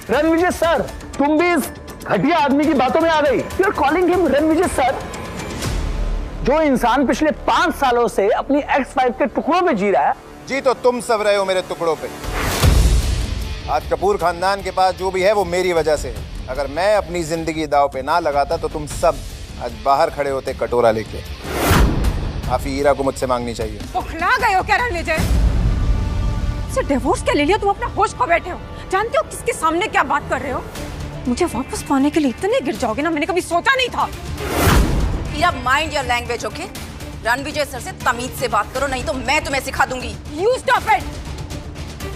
रणविजय सर, तुम भी इस घटिया आदमी की बातों में आ गई। You are calling him Ranvijay sir, जो इंसान पिछले 5 सालों से अपनी एक्स वाइफ के टुकड़ों पे जी रहा है। जी तो तुम सब रहे हो मेरे टुकड़ों पे। आज कपूर खानदान के पास जो भी है वो मेरी वजह से है। अगर मैं अपनी जिंदगी दांव पे ना लगाता तो तुम सब आज बाहर खड़े होते कटोरा लेके। माफी ईरा को मुझसे मांगनी चाहिए। बौखला गए हो क्या रणविजय? डिवोर्स क्या ले लिया? तुम अपना होश खो बैठे हो। जानते हो किसके सामने क्या बात कर रहे हो? मुझे वापस पाने के लिए इतने गिर जाओगे ना, मैंने कभी सोचा नहीं था। Ira, mind your language, okay? Ranvijay sir से तमीज से बात करो, नहीं तो मैं तुम्हें सिखा दूंगी। You stop it.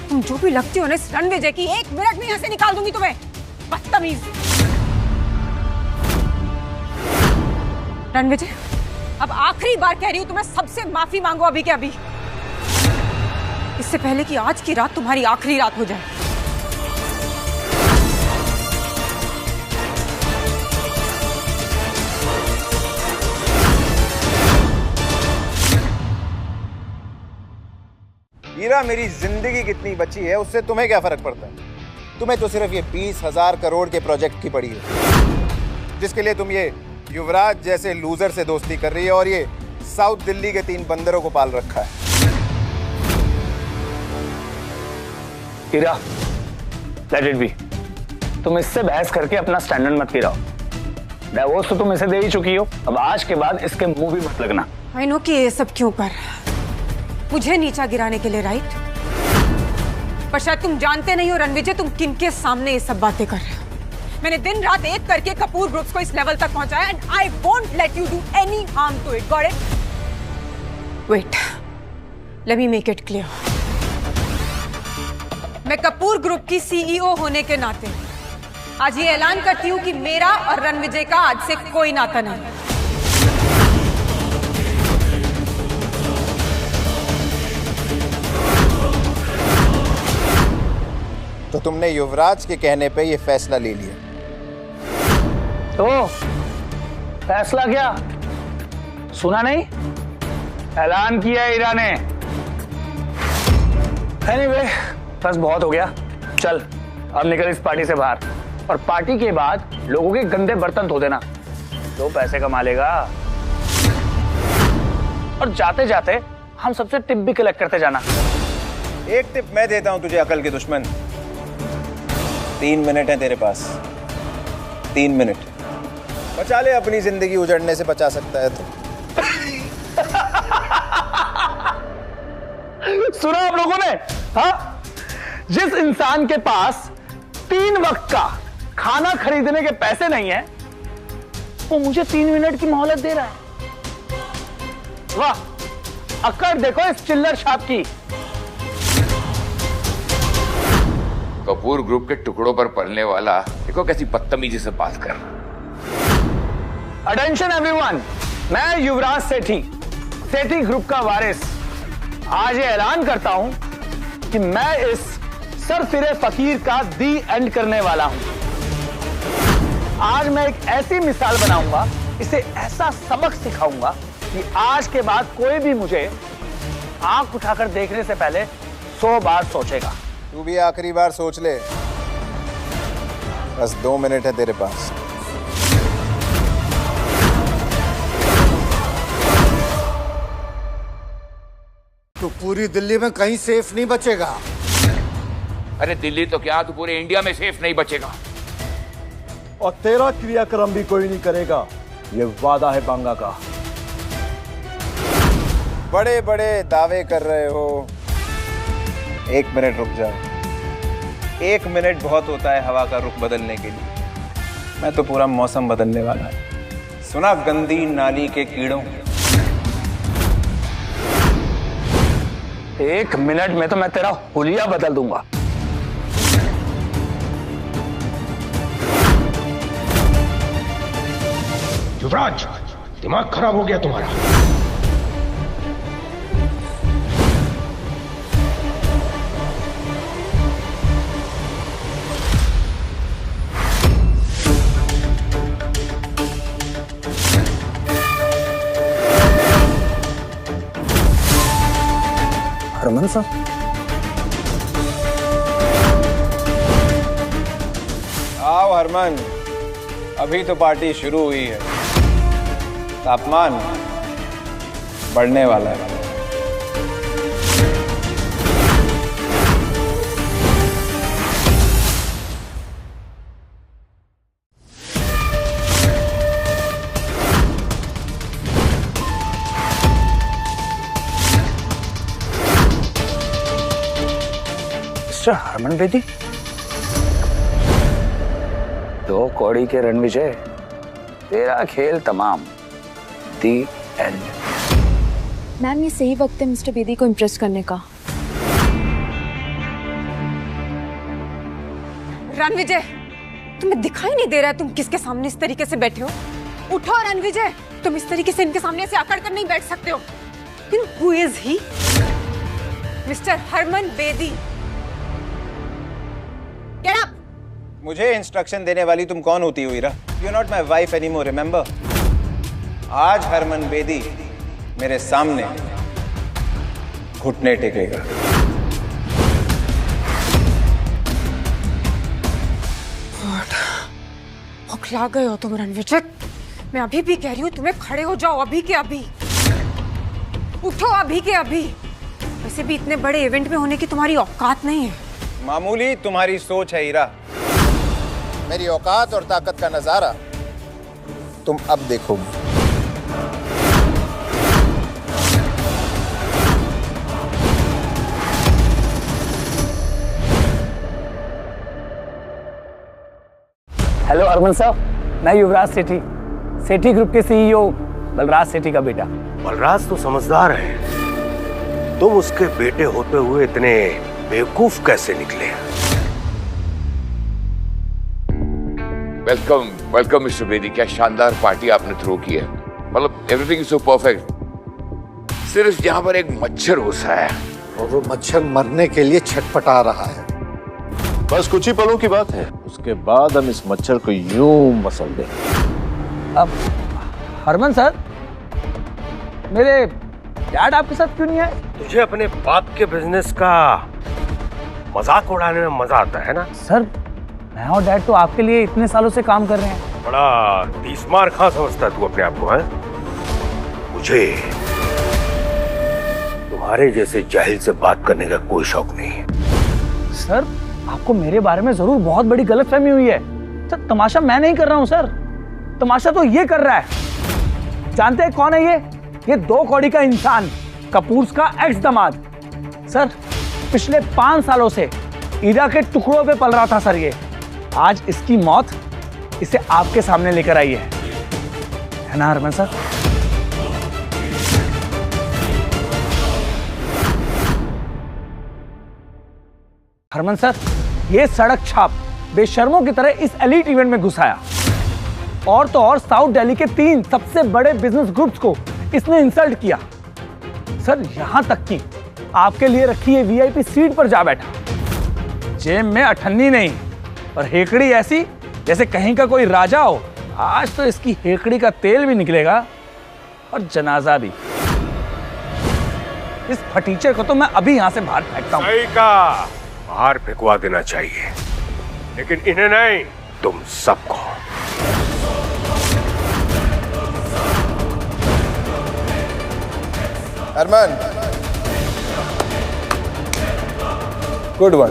तुम जो भी लगती हो ना इस रणविजय की, 1 मिनट में यहाँ से निकाल दूंगी तुम्हें। बदतमीज। रणविजय, अब आखिरी बार कह रही हूँ तुम्हें, सबसे माफी मांगो अभी के अभी, इससे पहले कि आज की रात तुम्हारी आखिरी रात हो जाए। हीरा, मेरी जिंदगी कितनी बची है उससे तुम्हें क्या फर्क पड़ता है? तुम्हें तो सिर्फ ये 20,000 करोड़ के प्रोजेक्ट की पड़ी है, जिसके लिए तुम ये युवराज जैसे लूजर से दोस्ती कर रही है और ये साउथ दिल्ली के 3 बंदरों को पाल रखा है। हीरा, लेट इट बी। तुम इससे बहस करके अपना स्टैंडर्ड मत गिराओ। डिवोर्स तो तुम इसे दे ही चुकी हो, अब आज के बाद इसके मुंह भी मत लगना। आई नो कि ये सब क्यों कर मुझे नीचा गिराने के लिए, राइट? पर शायद तुम जानते नहीं हो रणविजय, तुम किनके सामने ये सब बातें कर रहे हो। मैंने दिन रात एक करके कपूर ग्रुप्स को इस लेवल तक पहुंचाया and I won't let you do any harm to it, got it? Wait, let me make it clear. मैं कपूर ग्रुप की सीईओ होने के नाते आज ये ऐलान करती हूं कि मेरा और रणविजय का आज से कोई नाता नहीं है। तो तुमने युवराज के कहने पे ये फैसला ले लिया? तो फैसला क्या सुना नहीं? ऐलान किया हीरा ने। एनीवे, बस बहुत हो गया, चल अब निकल इस पार्टी से बाहर, और पार्टी के बाद लोगों के गंदे बर्तन धो देना, तो पैसे कमा लेगा। और जाते जाते हम सबसे टिप भी कलेक्ट करते जाना। एक टिप मैं देता हूं तुझे, अकल के दुश्मन। 3 मिनट है तेरे पास, 3 मिनट बचा ले, अपनी जिंदगी उजड़ने से बचा सकता है तो। सुना आप लोगों ने? हाँ, जिस इंसान के पास 3 वक्त का खाना खरीदने के पैसे नहीं है, वो मुझे 3 मिनट की मोहलत दे रहा है। वाह, अक्कड़ देखो इस चिल्लर छाप की। कपूर ग्रुप के टुकड़ों पर पलने वाला देखो कैसी बदतमीजी से बात कर रहा। अटेंशन एवरीवन, मैं युवराज सेठी, सेठी ग्रुप का वारिस, आज ये ऐलान करता हूं कि मैं इस सरफिरे फकीर का दी एंड करने वाला हूं। आज मैं एक ऐसी मिसाल बनाऊंगा, इसे ऐसा सबक सिखाऊंगा कि आज के बाद कोई भी मुझे आंख उठाकर देखने से पहले 100 बार सोचेगा। तू भी आखिरी बार सोच ले, बस 2 मिनट है तेरे पास। तो पूरी दिल्ली में कहीं सेफ नहीं बचेगा। अरे दिल्ली तो क्या, तू पूरे इंडिया में सेफ नहीं बचेगा। और तेरा क्रियाक्रम भी कोई नहीं करेगा, ये वादा है बांगा का। बड़े बड़े दावे कर रहे हो। 1 मिनट रुक जाओ। 1 मिनट बहुत होता है हवा का रुख बदलने के लिए। मैं तो पूरा मौसम बदलने वाला है। सुना गंदी नाली के कीड़ों? 1 मिनट में तो मैं तेरा हुलिया बदल दूंगा। युवराज, दिमाग खराब हो गया तुम्हारा। हरमन साहब, आओ हरमन, अभी तो पार्टी शुरू हुई है, तापमान बढ़ने वाला है। मिस्टर हरमन बेदी, 2 कौड़ी के रणविजय, तेरा खेल तमाम। दी एंड। मैम, ये सही वक्त है मिस्टर बेदी को इम्प्रेस करने का। रणविजय, तुम्हें दिखाई नहीं दे रहा है तुम किसके सामने इस तरीके से बैठे हो? उठो रणविजय, तुम इस तरीके से इनके सामने ऐसे अकड़ कर नहीं बैठ सकते हो। Who is he? Mister Harman Bedi. Get up! मुझे इंस्ट्रक्शन देने वाली तुम कौन होती हो हीरा? You're not my wife anymore, remember? आज हरमन बेदी मेरे सामने घुटने टेकेगा। बौखला गए हो तुम रणविजय। मैं अभी भी कह रही हूँ तुम्हें खड़े हो जाओ, अभी के अभी उठो, अभी के अभी। वैसे भी इतने बड़े इवेंट में होने की तुम्हारी औकात नहीं है। मामूली तुम्हारी सोच है हीरा। मेरी औकात और ताकत का नजारा तुम अब देखोगी। हेलो अरमान साहब, मैं युवराज सेठी, सेठी ग्रुप के सीईओ बलराज सेठी का बेटा। बलराज तो समझदार है, तुम उसके बेटे होते हुए इतने बेवकूफ कैसे निकले? Welcome welcome mister Bedi. क्या शानदार पार्टी आपने थ्रो की है, मतलब एवरीथिंग इज सो परफेक्ट। सिर्फ यहाँ पर एक मच्छर घुसा है और वो मच्छर मरने के लिए छटपटा रहा है। बस कुछ ही पलों की बात है, उसके बाद हम इस मच्छर को यूं मसल देंगे। अब हरमन सर, मेरे डैड आपके साथ क्यों नहीं आए? तुझे अपने बाप के बिजनेस का मजाक उड़ाने में मजा आता है ना? सर, मैं और डैड तो आपके लिए इतने सालों से काम कर रहे हैं। बड़ा तीसमार खां समझता है तू अपने आप को, है? मुझे तुम्हारे जैसे जाहिल से बात करने का कोई शौक नहीं है। सर, आपको मेरे बारे में जरूर बहुत बड़ी गलतफहमी हुई है। सर, तमाशा मैं नहीं कर रहा हूं सर, तमाशा तो ये कर रहा है। जानते हैं कौन है ये? ये 2 कौड़ी का इंसान, कपूर का एक्स दामाद। सर, पिछले 5 सालों से ईरा के टुकड़ों पे पल रहा था सर ये। आज इसकी मौत इसे आपके सामने लेकर आई है ना हरमन सर? हरमन सर, ये सड़क छाप बेशर्मों की तरह इस एलीट इवेंट में घुस आया, और तो और साउथ दिल्ली के 3 सबसे बड़े बिजनेस ग्रुप्स को इसने इंसल्ट किया। सर, यहां तक कि आपके लिए रखी ये वीआईपी सीट पर जा बैठा। जेब में अठन्नी नहीं और हेकड़ी ऐसी जैसे कहीं का कोई राजा हो। आज तो इसकी हेकड़ी का तेल भी निकलेगा और जनाजा भी। इस फटीचर को तो मैं अभी यहां से बाहर फेंकता हूं। सही का बाहर फेंकवा देना चाहिए, लेकिन इन्हें नहीं, तुम सबको। अरमान, गुड वन।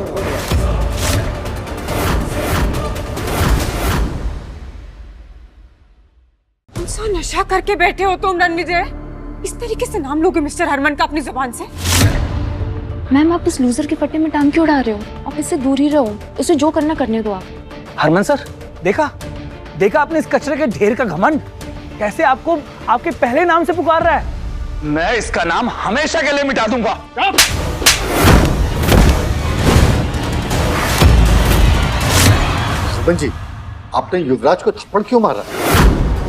कौन सा नशा करके बैठे हो तुम रणविजय? इस तरीके से नाम लोगे मिस्टर हरमन का अपनी जुबान से? मैम, आप इस लूजर के फट्टे में टांग क्यों उड़ा रहे हो? आप इससे दूर ही रहो, इसे जो करना करने दो आप। हरमन सर, देखा आपने इस कचरे के ढेर का घमंड, कैसे आपको आपके पहले नाम से पुकार रहा है। मैं इसका नाम हमेशा के लिए मिटा दूंगा। सुमन जी, आपने युवराज को थप्पड़ क्यों मारा?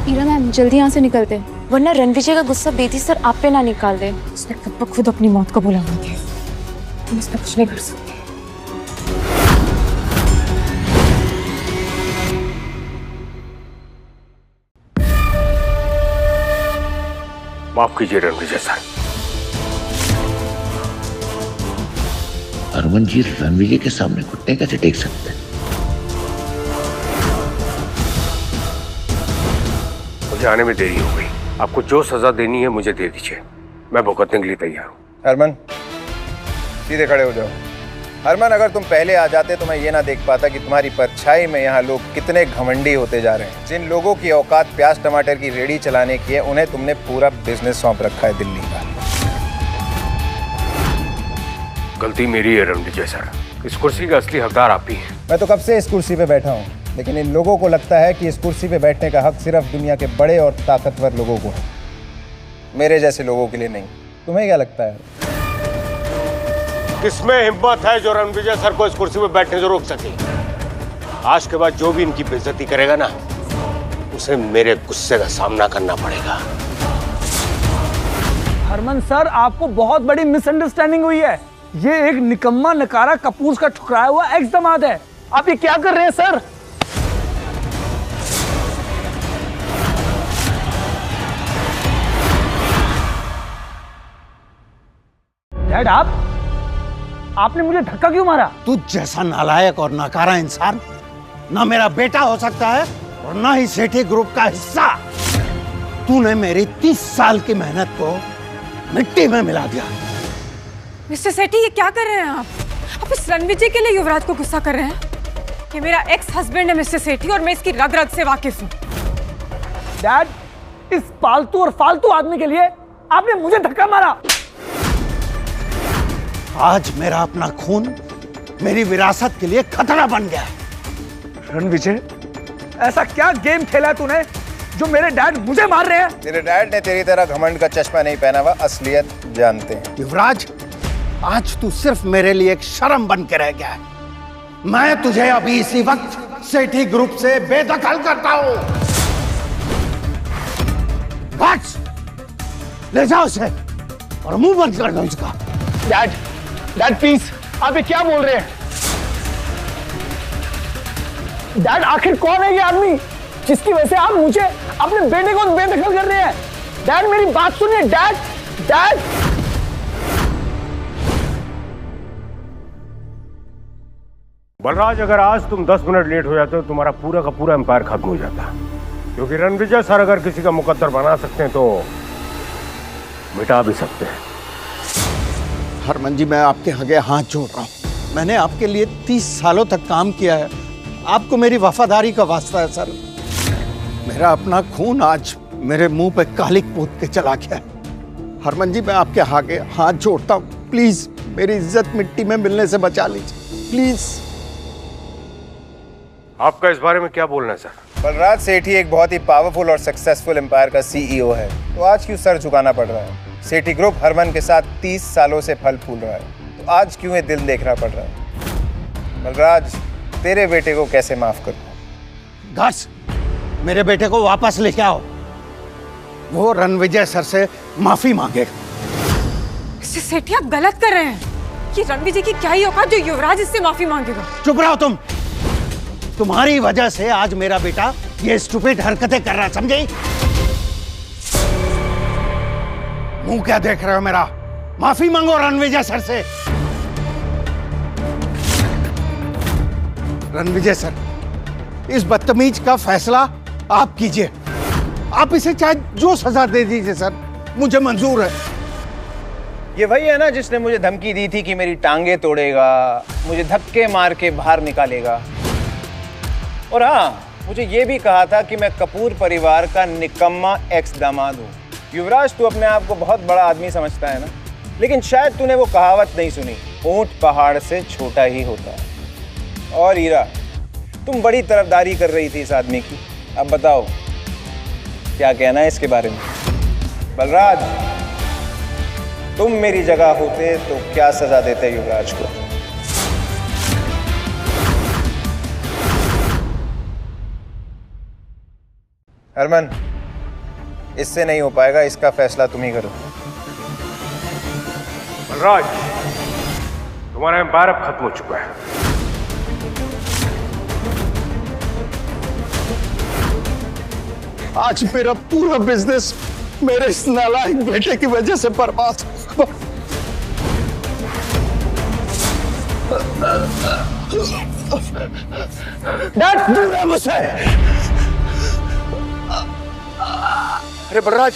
ईरा मैम, जल्दी यहाँ से निकलते हैं, वरना रणविजय का गुस्सा बेदी सर आप पे ना निकाल दे। उसने खुद अपनी मौत को बुला दी, तुम इस पर कुछ नहीं कर सकते। माफ कीजिए रणविजय सर। हरमन जी रणविजय के सामने घुटने कैसे टेक सकते हैं? मुझे आने में देरी हो गई, आपको जो सजा देनी है मुझे दे दीजिए, मैं भुगतने के लिए तैयार हूँ। हरमन, सीधे खड़े हो जाओ। हरमन, अगर तुम पहले आ जाते तो मैं ये ना देख पाता कि तुम्हारी परछाई में यहाँ लोग कितने घमंडी होते जा रहे हैं। जिन लोगों की औकात प्याज टमाटर की रेडी चलाने की है, उन्हें तुमने पूरा बिजनेस सौंप रखा है दिल्ली का। गलती मेरी है रणविजय सर, इस कुर्सी का असली हकदार आप ही हैं। मैं तो कब से इस कुर्सी पे बैठा हूँ, लेकिन इन लोगों को लगता है कि इस कुर्सी पे बैठने का हक सिर्फ दुनिया के बड़े और ताकतवर लोगों को है, मेरे जैसे लोगों के लिए नहीं। तुम्हें क्या लगता है? किसमें हिम्मत है जो रणविजय सर को इस कुर्सी पे बैठने से रोक सके? आज के बाद जो भी इनकी बेइज्जती करेगा ना, उसे मेरे गुस्से का सामना करना पड़ेगा। हरमन सर, आपको बहुत बड़ी मिसअंडरस्टैंडिंग हुई है। ये एक निकम्मा नकारा कपूर का ठुकराया हुआ एक्स दामाद है। आप ये क्या कर रहे हैं सर? डैड, आपने मुझे धक्का क्यों मारा? तू जैसा नालायक और नकारा इंसान ना मेरा बेटा हो सकता है और ना ही सेठी ग्रुप का हिस्सा। तूने मेरी 30 साल की मेहनत को मिट्टी में मिला दिया। मिस्टर सेठी, ये क्या कर रहे हैं आप? आप इस रणविजय के लिए युवराज को गुस्सा कर रहे हैं? ये मेरा एक्स हस्बैंड है मिस्टर सेठी और मैं इसकी रग रग से वाकिफ हूँ। डैड, इस पालतू और फालतू आदमी के लिए आपने मुझे धक्का मारा। आज मेरा अपना खून मेरी विरासत के लिए खतरा बन गया। रणविजय, ऐसा क्या गेम खेला तूने जो मेरे डैड मुझे मार रहे हैं? तेरे डैड ने तेरी तरह घमंड का चश्मा नहीं पहना हुआ, असलियत जानते हैं। युवराज, आज तू सिर्फ मेरे लिए एक शर्म बन के रह गया है। मैं तुझे अभी इसी वक्त सेठी ग्रुप से बेदखल करता हूं। ले जाओ उसे और मुंह बंद कर दो उसका। डैड प्लीज, आप ये क्या बोल रहे हैं? डैड, आखिर कौन है ये आदमी जिसकी वजह से आप मुझे अपने बेटे को बेदखल कर रहे हैं? डैड, मेरी बात सुनिए। डैड। बलराज, अगर आज तुम 10 मिनट लेट हो जाते हो तुम्हारा पूरा का पूरा एम्पायर खत्म हो जाता, क्योंकि रणविजय सर अगर किसी का मुकद्दर बना सकते हैं तो मिटा भी सकते हैं। हरमन जी, मैं आपके आगे हाथ जोड़ रहा हूं। मैंने आपके लिए 30 सालों तक काम किया है। आपको मेरी वफादारी का वास्ता है सर। मेरा अपना खून आज मेरे मुंह पे कालिक पोत के चला गया है। हरमन जी, मैं आपके आगे हाथ जोड़ता हूं, प्लीज मेरी इज्जत मिट्टी में मिलने से बचा लीजिए, प्लीज। आपका इस बारे में क्या बोलना है सर? बलराज सेठी एक बहुत ही पावरफुल और सक्सेसफुल एम्पायर का सीईओ है, तो आज क्यों सर झुकाना पड़ रहा है? सेठी ग्रुप हरमन के साथ 30 सालों से फल फूल रहा है, तो आज क्यों ये दिल देखना पड़ रहा है? बलराज, तेरे बेटे को कैसे माफ करूं? घस, मेरे बेटे को वापस लेके आओ। वो रणविजय सर से माफी मांगेगा। सेठी, आप गलत कर रहे हैं। ये रणविजय की क्या ही औकात जो युवराज इससे माफी मांगेगा? चुप रहो तुम। तुम्हारी वजह से आज मेरा बेटा ये स्टूपिड हरकतें कर रहा है, समझे? मुंह क्या देख रहे हो मेरा? माफी मांगो रणविजय सर से। रणविजय सर, इस बदतमीज का फैसला आप कीजिए। आप इसे चाहे जो सजा दे दीजिए सर, मुझे मंजूर है। ये वही है ना जिसने मुझे धमकी दी थी कि मेरी टांगे तोड़ेगा, मुझे धक्के मार के बाहर निकालेगा, और हाँ, मुझे ये भी कहा था कि मैं कपूर परिवार का निकम्मा एक्स दामाद हूँ। युवराज, तू अपने आप को बहुत बड़ा आदमी समझता है ना, लेकिन शायद तूने वो कहावत नहीं सुनी, ऊंट पहाड़ से छोटा ही होता है। और हीरा, तुम बड़ी तरफदारी कर रही थी इस आदमी की। अब बताओ क्या कहना है इसके बारे में? बलराज, तुम मेरी जगह होते तो क्या सजा देते युवराज को? हरमन, इससे नहीं हो पाएगा, इसका फैसला तुम ही करो। बलराज, तुम्हारा एम्पायर अब खत्म हो चुका है। आज मेरा पूरा बिजनेस मेरे इस नालायक बेटे की वजह से बर्बाद हो डैड, दूर है मुझसे। अरे बलराज,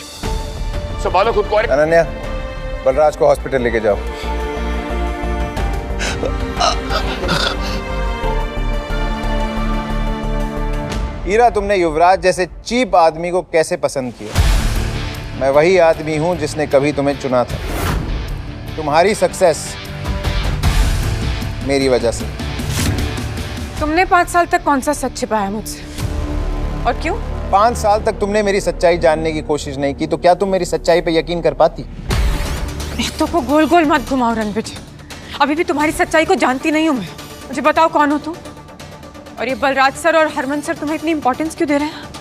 संभालो खुद को। अनन्या, बलराज को हॉस्पिटल लेके जाओ। हीरा, तुमने युवराज जैसे चीप आदमी को कैसे पसंद किया? मैं वही आदमी हूं जिसने कभी तुम्हें चुना था। तुम्हारी सक्सेस मेरी वजह से। तुमने 5 साल तक कौन सा सच छिपाया मुझसे, और क्यों? 5 साल तक तुमने मेरी सच्चाई जानने की कोशिश नहीं की, तो क्या तुम मेरी सच्चाई पे यकीन कर पाती? तो को गोल गोल मत घुमाओ रणविजय, अभी भी तुम्हारी सच्चाई को जानती नहीं हूं मैं। मुझे बताओ कौन हो तुम, और ये बलराज सर और हरमन सर तुम्हें इतनी इंपॉर्टेंस क्यों दे रहे हैं?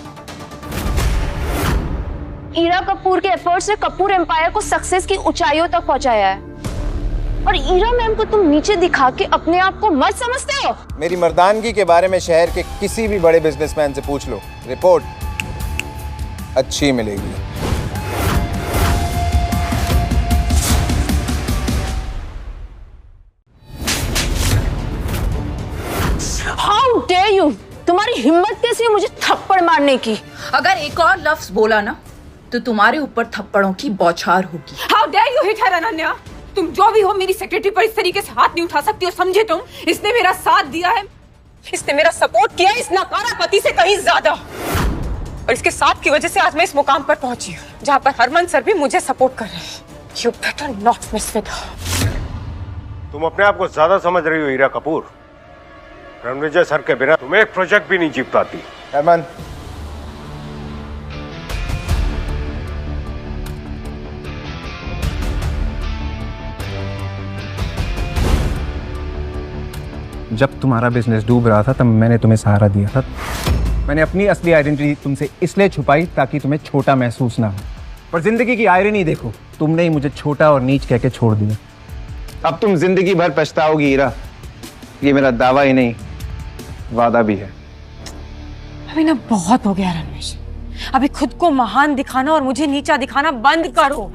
ईरा कपूर के एफर्ट्स ने कपूर एम्पायर को सक्सेस की ऊंचाइयों तक पहुंचाया है, और ईरा मैम को तुम नीचे दिखा के अपने आप को मर्द समझते हो? मेरी मर्दानगी के बारे में शहर के किसी भी बड़े बिजनेसमैन से पूछ लो, रिपोर्ट अच्छी मिलेगी। How dare you? तुम्हारी हिम्मत कैसी है मुझे थप्पड़ मारने की? अगर एक और लफ्ज बोला ना तो तुम्हारे ऊपर थप्पड़ों की बौछार होगी। How dare you hit her, Ananya? तुम जो भी हो, मेरी सेक्रेटरी पर इस तरीके से हाथ नहीं उठा सकती हो, समझे तुम? इसने मेरा साथ दिया है, इसने मेरा सपोर्ट किया इस नकारा पति से कहीं ज्यादा, और इसके साथ की वजह से आज मैं इस मुकाम पर पहुंची हूँ जहाँ पर हरमन सर भी मुझे सपोर्ट कर रहे हैं। You better not mess with her. तुम अपने आप को ज्यादा समझ रही हो हीरा कपूर। रणविजय सर के बिना तुम एक प्रोजेक्ट भी नहीं जीत पाती। हरमन, जब तुम्हारा बिजनेस डूब रहा था तब मैंने तुम्हें सहारा दिया था। मैंने अपनी असली आइडेंटिटी तुमसे इसलिए छुपाई ताकि तुम्हें छोटा महसूस ना हो। पर जिंदगी की आयरनी देखो, तुमने ही मुझे छोटा और नीच कह के छोड़ दिया। अब तुम जिंदगी भर पछताओगी हीरा। ये मेरा दावा ही नहीं, वादा भी है। अभी ना बहुत हो गया रणवीर। अभी खुद को महान दिखाना और मुझे नीचा दिखाना बंद करो।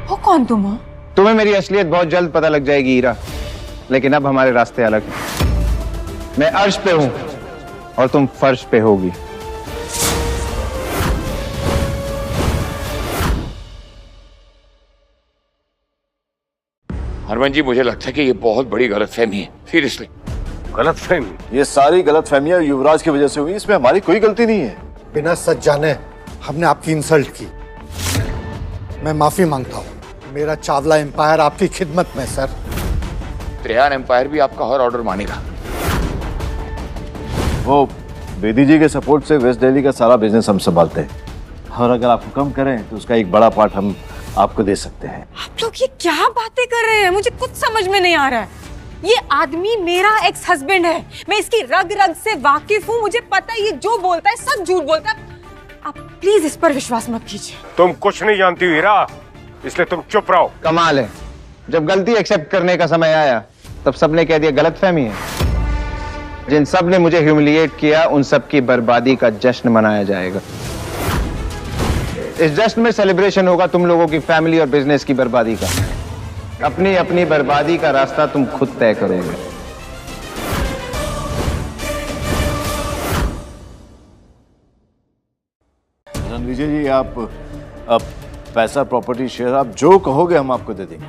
वो कौन तुम हो? तुम्हें मेरी असलियत बहुत जल्द पता लग जाएगी हीरा, लेकिन अब हमारे रास्ते अलग हैं। मैं अर्श पे हूं और तुम फर्श पे होगी। हरमन जी, मुझे लगता है कि ये बहुत बड़ी गलतफहमी है। सीरियसली गलतफहमी? ये सारी गलतफहमियां युवराज की वजह से हुई, इसमें हमारी कोई गलती नहीं है। बिना सच जाने हमने आपकी इंसल्ट की। मैं माफी मांगता हूँ। मेरा चावला एम्पायर आपकी खिदमत में सर। त्रेहान एम्पायर भी आपका हर ऑर्डर मानेगा। वो बेदी जी के सपोर्ट से वेस्ट दिल्ली का सारा बिजनेस हम संभालते हैं, और अगर आप हुक्म करें तो उसका एक बड़ा पार्ट हम आपको दे सकते हैं। आप लोग ये क्या बातें कर रहे हैं? मुझे कुछ समझ में नहीं आ रहा है। ये आदमी मेरा एक्स हस्बैंड है, मैं इसकी रग रग से वाकिफ हूँ। मुझे पता है ये जो बोलता है सब झूठ बोलता है। आप प्लीज इस पर विश्वास मत कीजिए। तुम कुछ नहीं जानती हो हीरा, इसलिए तुम चुप रहो। कमाल है, जब गलती एक्सेप्ट करने का समय आया तब सबने कह दिया गलतफहमी है। जिन सब ने मुझे ह्यूमिलिएट किया उन सब की बर्बादी का जश्न मनाया जाएगा। इस जश्न में सेलिब्रेशन होगा तुम लोगों की फैमिली और बिजनेस की बर्बादी का। अपनी अपनी बर्बादी का रास्ता तुम खुद तय करोगे। रणविजय जी, आप पैसा, प्रॉपर्टी, शेयर आप जो कहोगे हम आपको दे देंगे।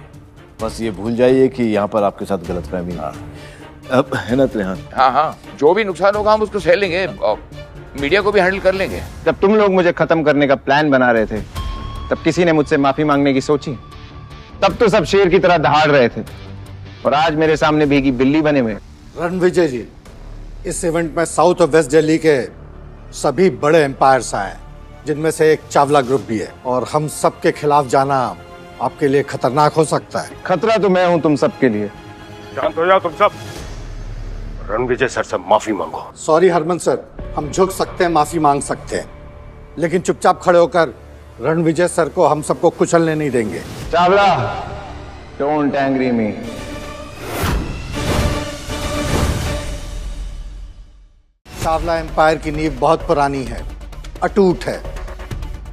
बस ये भूल जाइए कि यहाँ पर आपके साथ गलतफहमी ना अब है ना त्रेहान? हाँ हाँ, जो भी नुकसान होगा हम उसको सह लेंगे, मीडिया को भी हैंडल कर लेंगे। जब तुम लोग मुझे खत्म करने का प्लान बना रहे थे तब किसी ने मुझसे माफी मांगने की सोची? तब तो सब शेर की तरह दहाड़ रहे थे, और आज मेरे सामने भीगी बिल्ली बने हुए। रणविजय जी, इस इवेंट में साउथ और वेस्ट दिल्ली के सभी बड़े एम्पायर्स आए, जिनमें से एक चावला ग्रुप भी है, और हम सब के खिलाफ जाना आपके लिए खतरनाक हो सकता है। खतरा तो मैं हूं तुम सबके लिए। शांत हो जाओ तुम सब। रणविजय सर से माफी मांगो। सॉरी हरमन सर, हम झुक सकते हैं, माफी मांग सकते हैं, लेकिन चुपचाप खड़े होकर रणविजय सर को हम सबको कुचलने नहीं देंगे। Chawla, don't angry me. Chawla empire की नींव बहुत पुरानी है, अटूट है,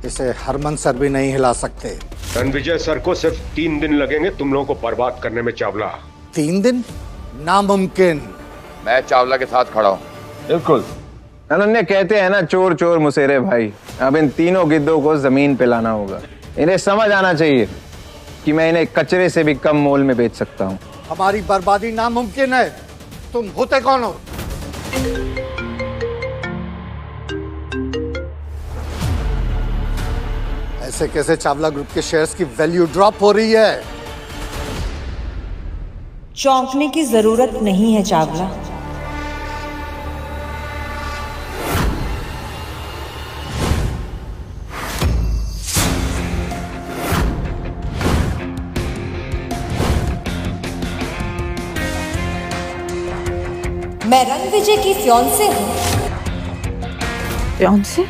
इसे हरमन सर भी नहीं हिला सकते। रणविजय सर को सिर्फ 3 दिन लगेंगे तुम लोगों को बर्बाद करने में चावला। 3 दिन? नामुमकिन। मैं चावला के साथ खड़ा हूँ। बिल्कुल। अनन्या कहते हैं ना, चोर चोर मुसेरे भाई। अब इन तीनों गिद्धों को जमीन पे लाना होगा। इन्हें समझ आना चाहिए कि मैं इन्हें कचरे से भी कम मोल में बेच सकता हूँ। हमारी बर्बादी नामुमकिन है। तुम होते कौन हो? ऐसे कैसे चावला ग्रुप के शेयर्स की वैल्यू ड्रॉप हो रही है? चौंकने की जरूरत नहीं है चावला। मैं रणविजय की फियांसे हूँ। फियांसे?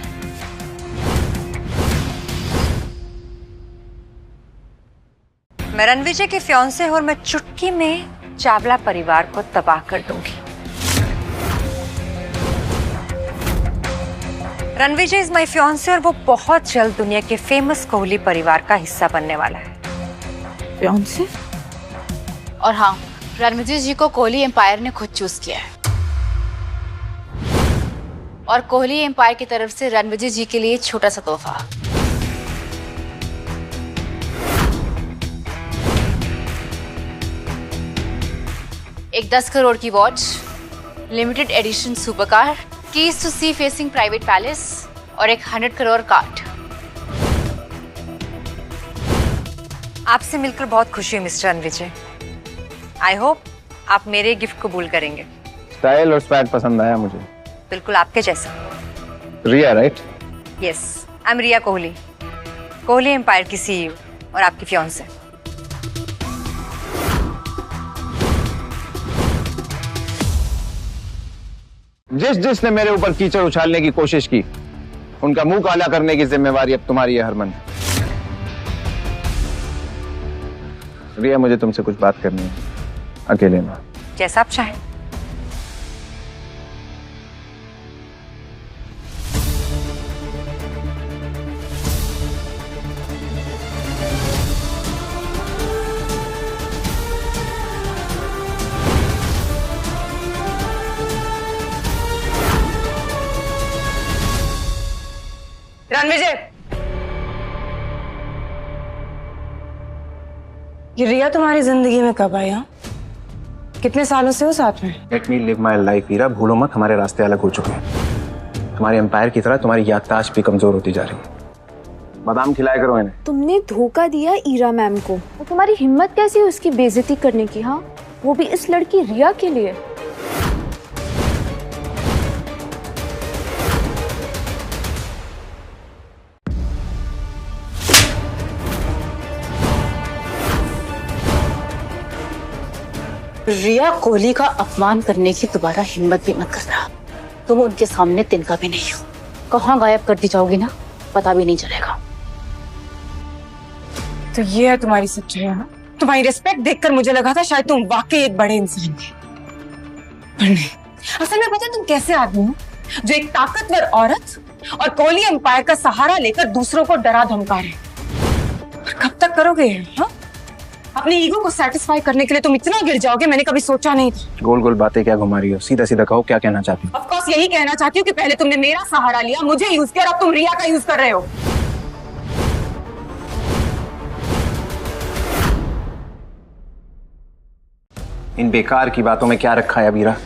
मैं रणविजय की फियांसे हूँ और मैं चुटकी में चावला परिवार को तबाह कर दूंगी। रणविजय इज माय फियांसे और वो बहुत जल्द दुनिया के फेमस कोहली परिवार का हिस्सा बनने वाला है। फियांसे? और हाँ, रणविजय जी को कोहली एम्पायर ने खुद चूज किया है, और कोहली एम्पायर की तरफ से रणविजय जी के लिए छोटा सा तोहफा। एक 10 करोड़ की watch, limited edition super car, keys to sea facing private palace और एक 100 करोड़ कार्ड। आपसे मिलकर बहुत खुशी हुई मिस्टर रणविजय। आई होप आप मेरे गिफ्ट कबूल करेंगे। स्टाइल और स्वैग पसंद आया मुझे। बिल्कुल आपके जैसा। Riya right? Yes, I am Riya Kohli, Kohli empire की सीईओ और आपकी फियांसे। जिसने मेरे ऊपर कीचड़ उछालने की कोशिश की, उनका मुंह काला करने की जिम्मेवारी अब तुम्हारी है हरमन। रिया, मुझे तुमसे कुछ बात करनी है, अकेले में। जैसा आप चाहें। रणविजय, ये रिया तुम्हारी जिंदगी में कब आई? कितने सालों से हो साथ में? Let me live my life Heera, भूलो मत हमारे रास्ते अलग हो चुके हैं। तुम्हारे एम्पायर की तरह तुम्हारी याददाश्त भी कमजोर होती जा रही है। बादाम खिलाया करो इन्हें। तुमने धोखा दिया ईरा मैम को, तो तुम्हारी हिम्मत कैसी है उसकी बेइज्जती करने की? हाँ, वो भी इस लड़की रिया के लिए। रिया कोहली का अपमान करने की दोबारा हिम्मत भी मत करना। तुम उनके सामने तिनका भी नहीं हो। कहाँ गायब करती जाओगी ना, पता भी नहीं चलेगा। तो ये है तुम्हारी सच्चाई है ना? तुम्हारी रिस्पेक्ट देखकर मुझे लगा था शायद तुम वाकई एक बड़े इंसान थे, पर नहीं। असल में पता तुम कैसे आदमी हो जो एक ताकतवर औरत और कोहली एम्पायर का सहारा लेकर दूसरों को डरा धमका रहे। और कब तक करोगे? हाँ, अपने ईगो को सेटिस्फाई करने के लिए तुम इतना गिर जाओगे, मैंने कभी सोचा नहीं था। गोल गोल बातें क्या घुमा रही हो? सीधा सीधा कहो, क्या कहना चाहती हो? ऑफ कोर्स यही कहना चाहती हूँ कि पहले तुमने मेरा सहारा लिया, मुझे यूज किया, और अब तुम रिया का यूज कर रहे हो। इन बेकार की बातों में क्या रखा है अबीरा?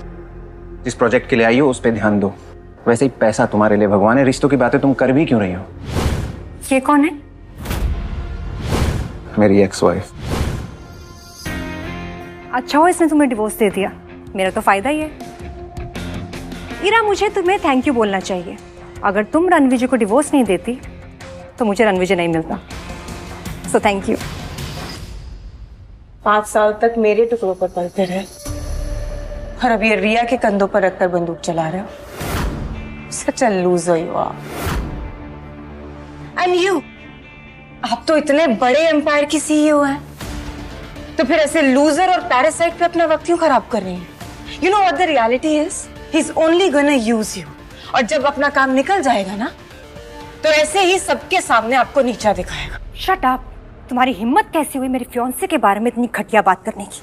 जिस प्रोजेक्ट के लिए आई हो उस पर ध्यान दो। वैसे ही पैसा तुम्हारे लिए भगवान है, रिश्तों की बातें तुम कर भी क्यों रही हो? ये कौन है? मेरी एक्स वाइफ। अच्छा हो इसने तुम्हें डिवोर्स दे दिया, मेरा तो फायदा ही है। ईरा, मुझे तुम्हें थैंक यू बोलना चाहिए। अगर तुम रणविजय को डिवोर्स नहीं देती तो मुझे रणविजय नहीं मिलता। So thank you. 5 साल तक मेरे टुकड़ों पर पलते रहे और अब ये रिया के कंधों पर रखकर बंदूक चला रहे हो। Such a loser you are. And you, आप तो इतने बड़े एम्पायर की सीईओ हैं, तो फिर ऐसे लूजर और पैरासाइट पे अपना वक्त क्यों खराब कर रही हैं? You know what the reality is, he is only gonna use you. और जब अपना काम निकल जाएगा ना, तो ऐसे ही सबके सामने आपको नीचा दिखाएगा। Shut up. तुम्हारी हिम्मत कैसी हुई मेरे फियांसे के बारे में इतनी घटिया बात करने की?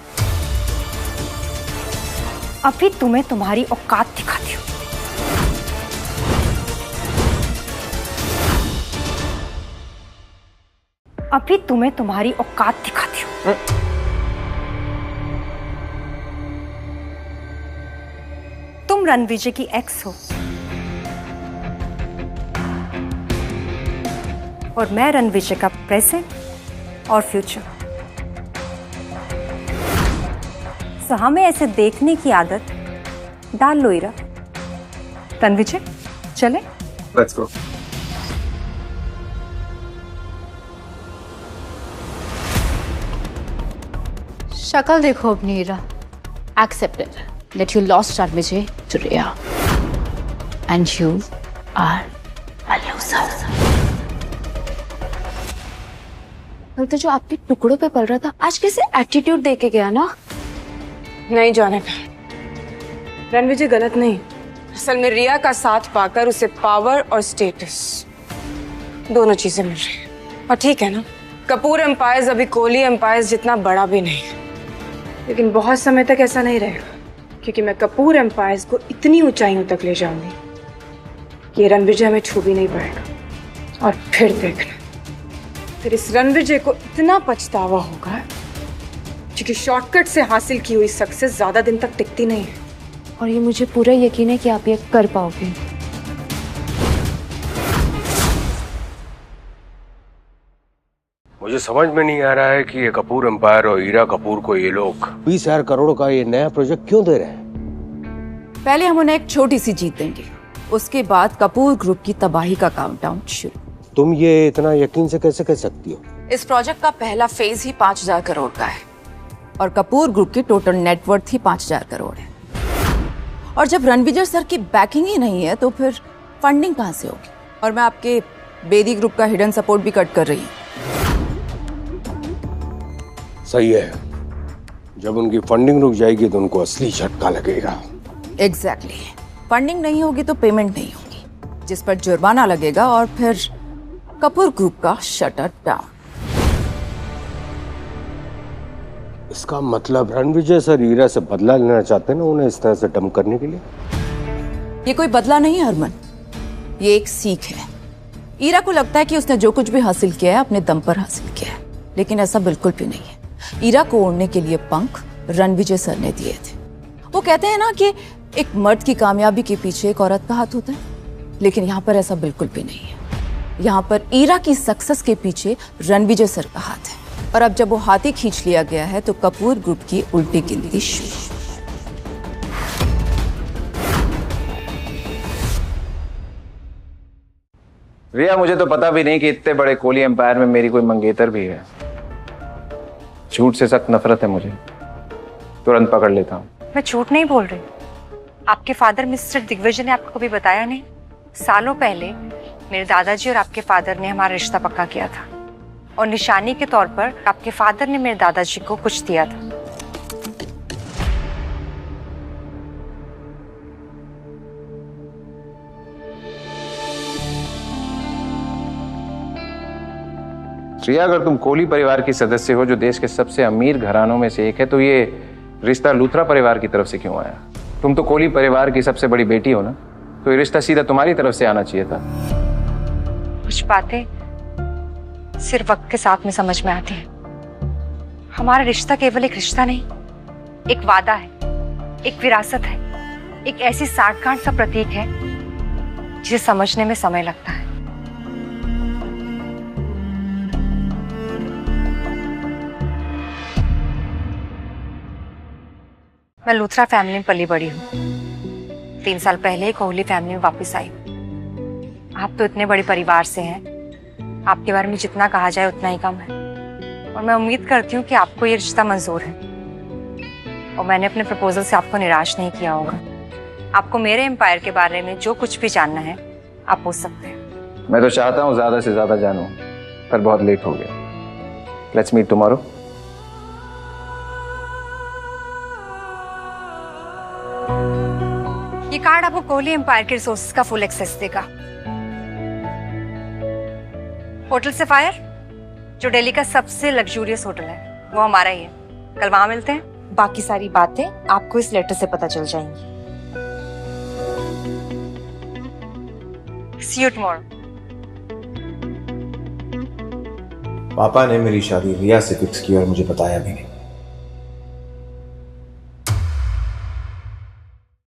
अभी तुम्हें तुम्हारी औकात दिखाती हूँ। अभी तुम्हें तुम्हारी औकात दिखाती हूँ। तुम रणविजय की एक्स हो और मैं रणविजय का प्रेजेंट और फ्यूचर। सो हमें ऐसे देखने की आदत डाल लो ईरा। रणविजय, चले? Let's go. शक्ल देखो अपनी Ira. Accepted that you lost Ranvijay to Riya and you are a loser. कल तो जो आपके टुकड़ों पे पल रहा था, आज कैसे एटीट्यूड दे के गया ना? नहीं जाने का। रणविजय गलत नहीं, असल में रिया का साथ पाकर उसे पावर और स्टेटस दोनों चीजें मिल रही हैं। और ठीक है ना, कपूर एम्पायर्स अभी कोहली एम्पायर्स जितना बड़ा भी नहीं, लेकिन बहुत समय तक ऐसा नहीं रहेगा, क्योंकि मैं कपूर एम्पायर्स को इतनी ऊंचाइयों तक ले जाऊंगी कि रणविजय हमें छू भी नहीं पाएगा। और फिर देखना, फिर इस रणविजय को इतना पछतावा होगा क्योंकि शॉर्टकट से हासिल की हुई सक्सेस ज्यादा दिन तक टिकती नहीं है। और ये मुझे पूरा यकीन है कि आप ये कर पाओगे। मुझे समझ में नहीं आ रहा है कि ये कपूर एम्पायर और ईरा कपूर को ये लोग 20,000 करोड़ का ये नया प्रोजेक्ट क्यों दे रहे हैं? पहले हम उन्हें एक छोटी सी जीत देंगे, उसके बाद कपूर ग्रुप की तबाही का काउंटडाउन शुरू। तुम ये इतना यकीन से कैसे कह सकती हो? इस प्रोजेक्ट का पहला फेज ही 5,000 करोड़ का है और कपूर ग्रुप की टोटल नेटवर्थ ही 5,000 करोड़ है। और जब रणविजय सर की बैकिंग ही नहीं है तो फिर फंडिंग कहां से होगी? और मैं आपके बेदी ग्रुप का हिडन सपोर्ट भी कट कर रही हूँ। सही है, जब उनकी फंडिंग रुक जाएगी तो उनको असली झटका लगेगा। एग्जैक्टली। फंडिंग नहीं होगी तो पेमेंट नहीं होगी, जिस पर जुर्माना लगेगा और फिर कपूर ग्रुप का शटर डाउन। इसका मतलब रणविजय सर ईरा से बदला लेना चाहते हैं ना, उन्हें इस तरह से डंप करने के लिए? ये कोई बदला नहीं है हरमन, ये एक सीख है। ईरा को लगता है कि उसने जो कुछ भी हासिल किया है अपने दम पर हासिल किया है, लेकिन ऐसा बिल्कुल भी नहीं है। ईरा को ओढ़ने के लिए पंख रणविजय सर ने दिए थे। वो कहते हैं ना कि एक मर्द की कामयाबी के पीछे एक औरत का हाथ होता है, लेकिन यहाँ पर ऐसा बिल्कुल भी नहीं है। यहाँ पर ईरा की सक्सेस के पीछे रणविजय सर का हाथ है। और अब जब वो हाथी खींच लिया गया है तो कपूर ग्रुप की उल्टी गिनती शुरू। रिया, मुझे तो पता भी नहीं कि इतने बड़े कोहली एम्पायर में मेरी कोई मंगेतर भी है। झूठ से सख्त नफरत है मुझे, तुरंत पकड़ लेता हूँ। मैं झूठ नहीं बोल रही। आपके फादर मिस्टर दिग्विजय ने आपको कभी बताया नहीं? सालों पहले मेरे दादाजी और आपके फादर ने हमारा रिश्ता पक्का किया था और निशानी के तौर पर आपके फादर ने मेरे दादाजी को कुछ दिया था। रिया, अगर तुम कोहली परिवार की सदस्य हो जो देश के सबसे अमीर घरानों में से एक है, तो ये रिश्ता लूथरा परिवार की तरफ से क्यों आया? तुम तो कोहली परिवार की सबसे बड़ी बेटी हो ना, तो ये रिश्ता सीधा तुम्हारी तरफ से आना चाहिए था। कुछ बातें सिर्फ वक्त के साथ में समझ में आती हैं। हमारा रिश्ता केवल एक रिश्ता नहीं, एक वादा है, एक विरासत है, एक ऐसी साठगांठ का प्रतीक है जिसे समझने में समय लगता है। मैं लूथरा फैमिली में पली बड़ी हूँ। 3 साल पहले ही कोहली फैमिली में वापस आई। आप तो इतने बड़े परिवार से हैं, आपके बारे में जितना कहा जाए उतना ही कम है। और मैं उम्मीद करती हूँ कि आपको ये रिश्ता मंजूर है और मैंने अपने प्रपोजल से आपको निराश नहीं किया होगा। आपको मेरे एम्पायर के बारे में जो कुछ भी जानना है आप पूछ सकते हैं। मैं तो चाहता हूँ ज्यादा से ज्यादा जानूं, पर बहुत लेट हो गया। Let's meet tomorrow. ये कार्ड आपको कोहली एम्पायर के रिसोर्सेज का फुल एक्सेस देगा। होटल सफायर, जो दिल्ली का सबसे लग्जूरियस होटल है, वो हमारा ही है। कल वहां मिलते हैं। बाकी सारी बातें आपको इस लेटर से पता चल जाएंगी। See you tomorrow. पापा ने मेरी शादी रिया से फिक्स की और मुझे बताया भी नहीं।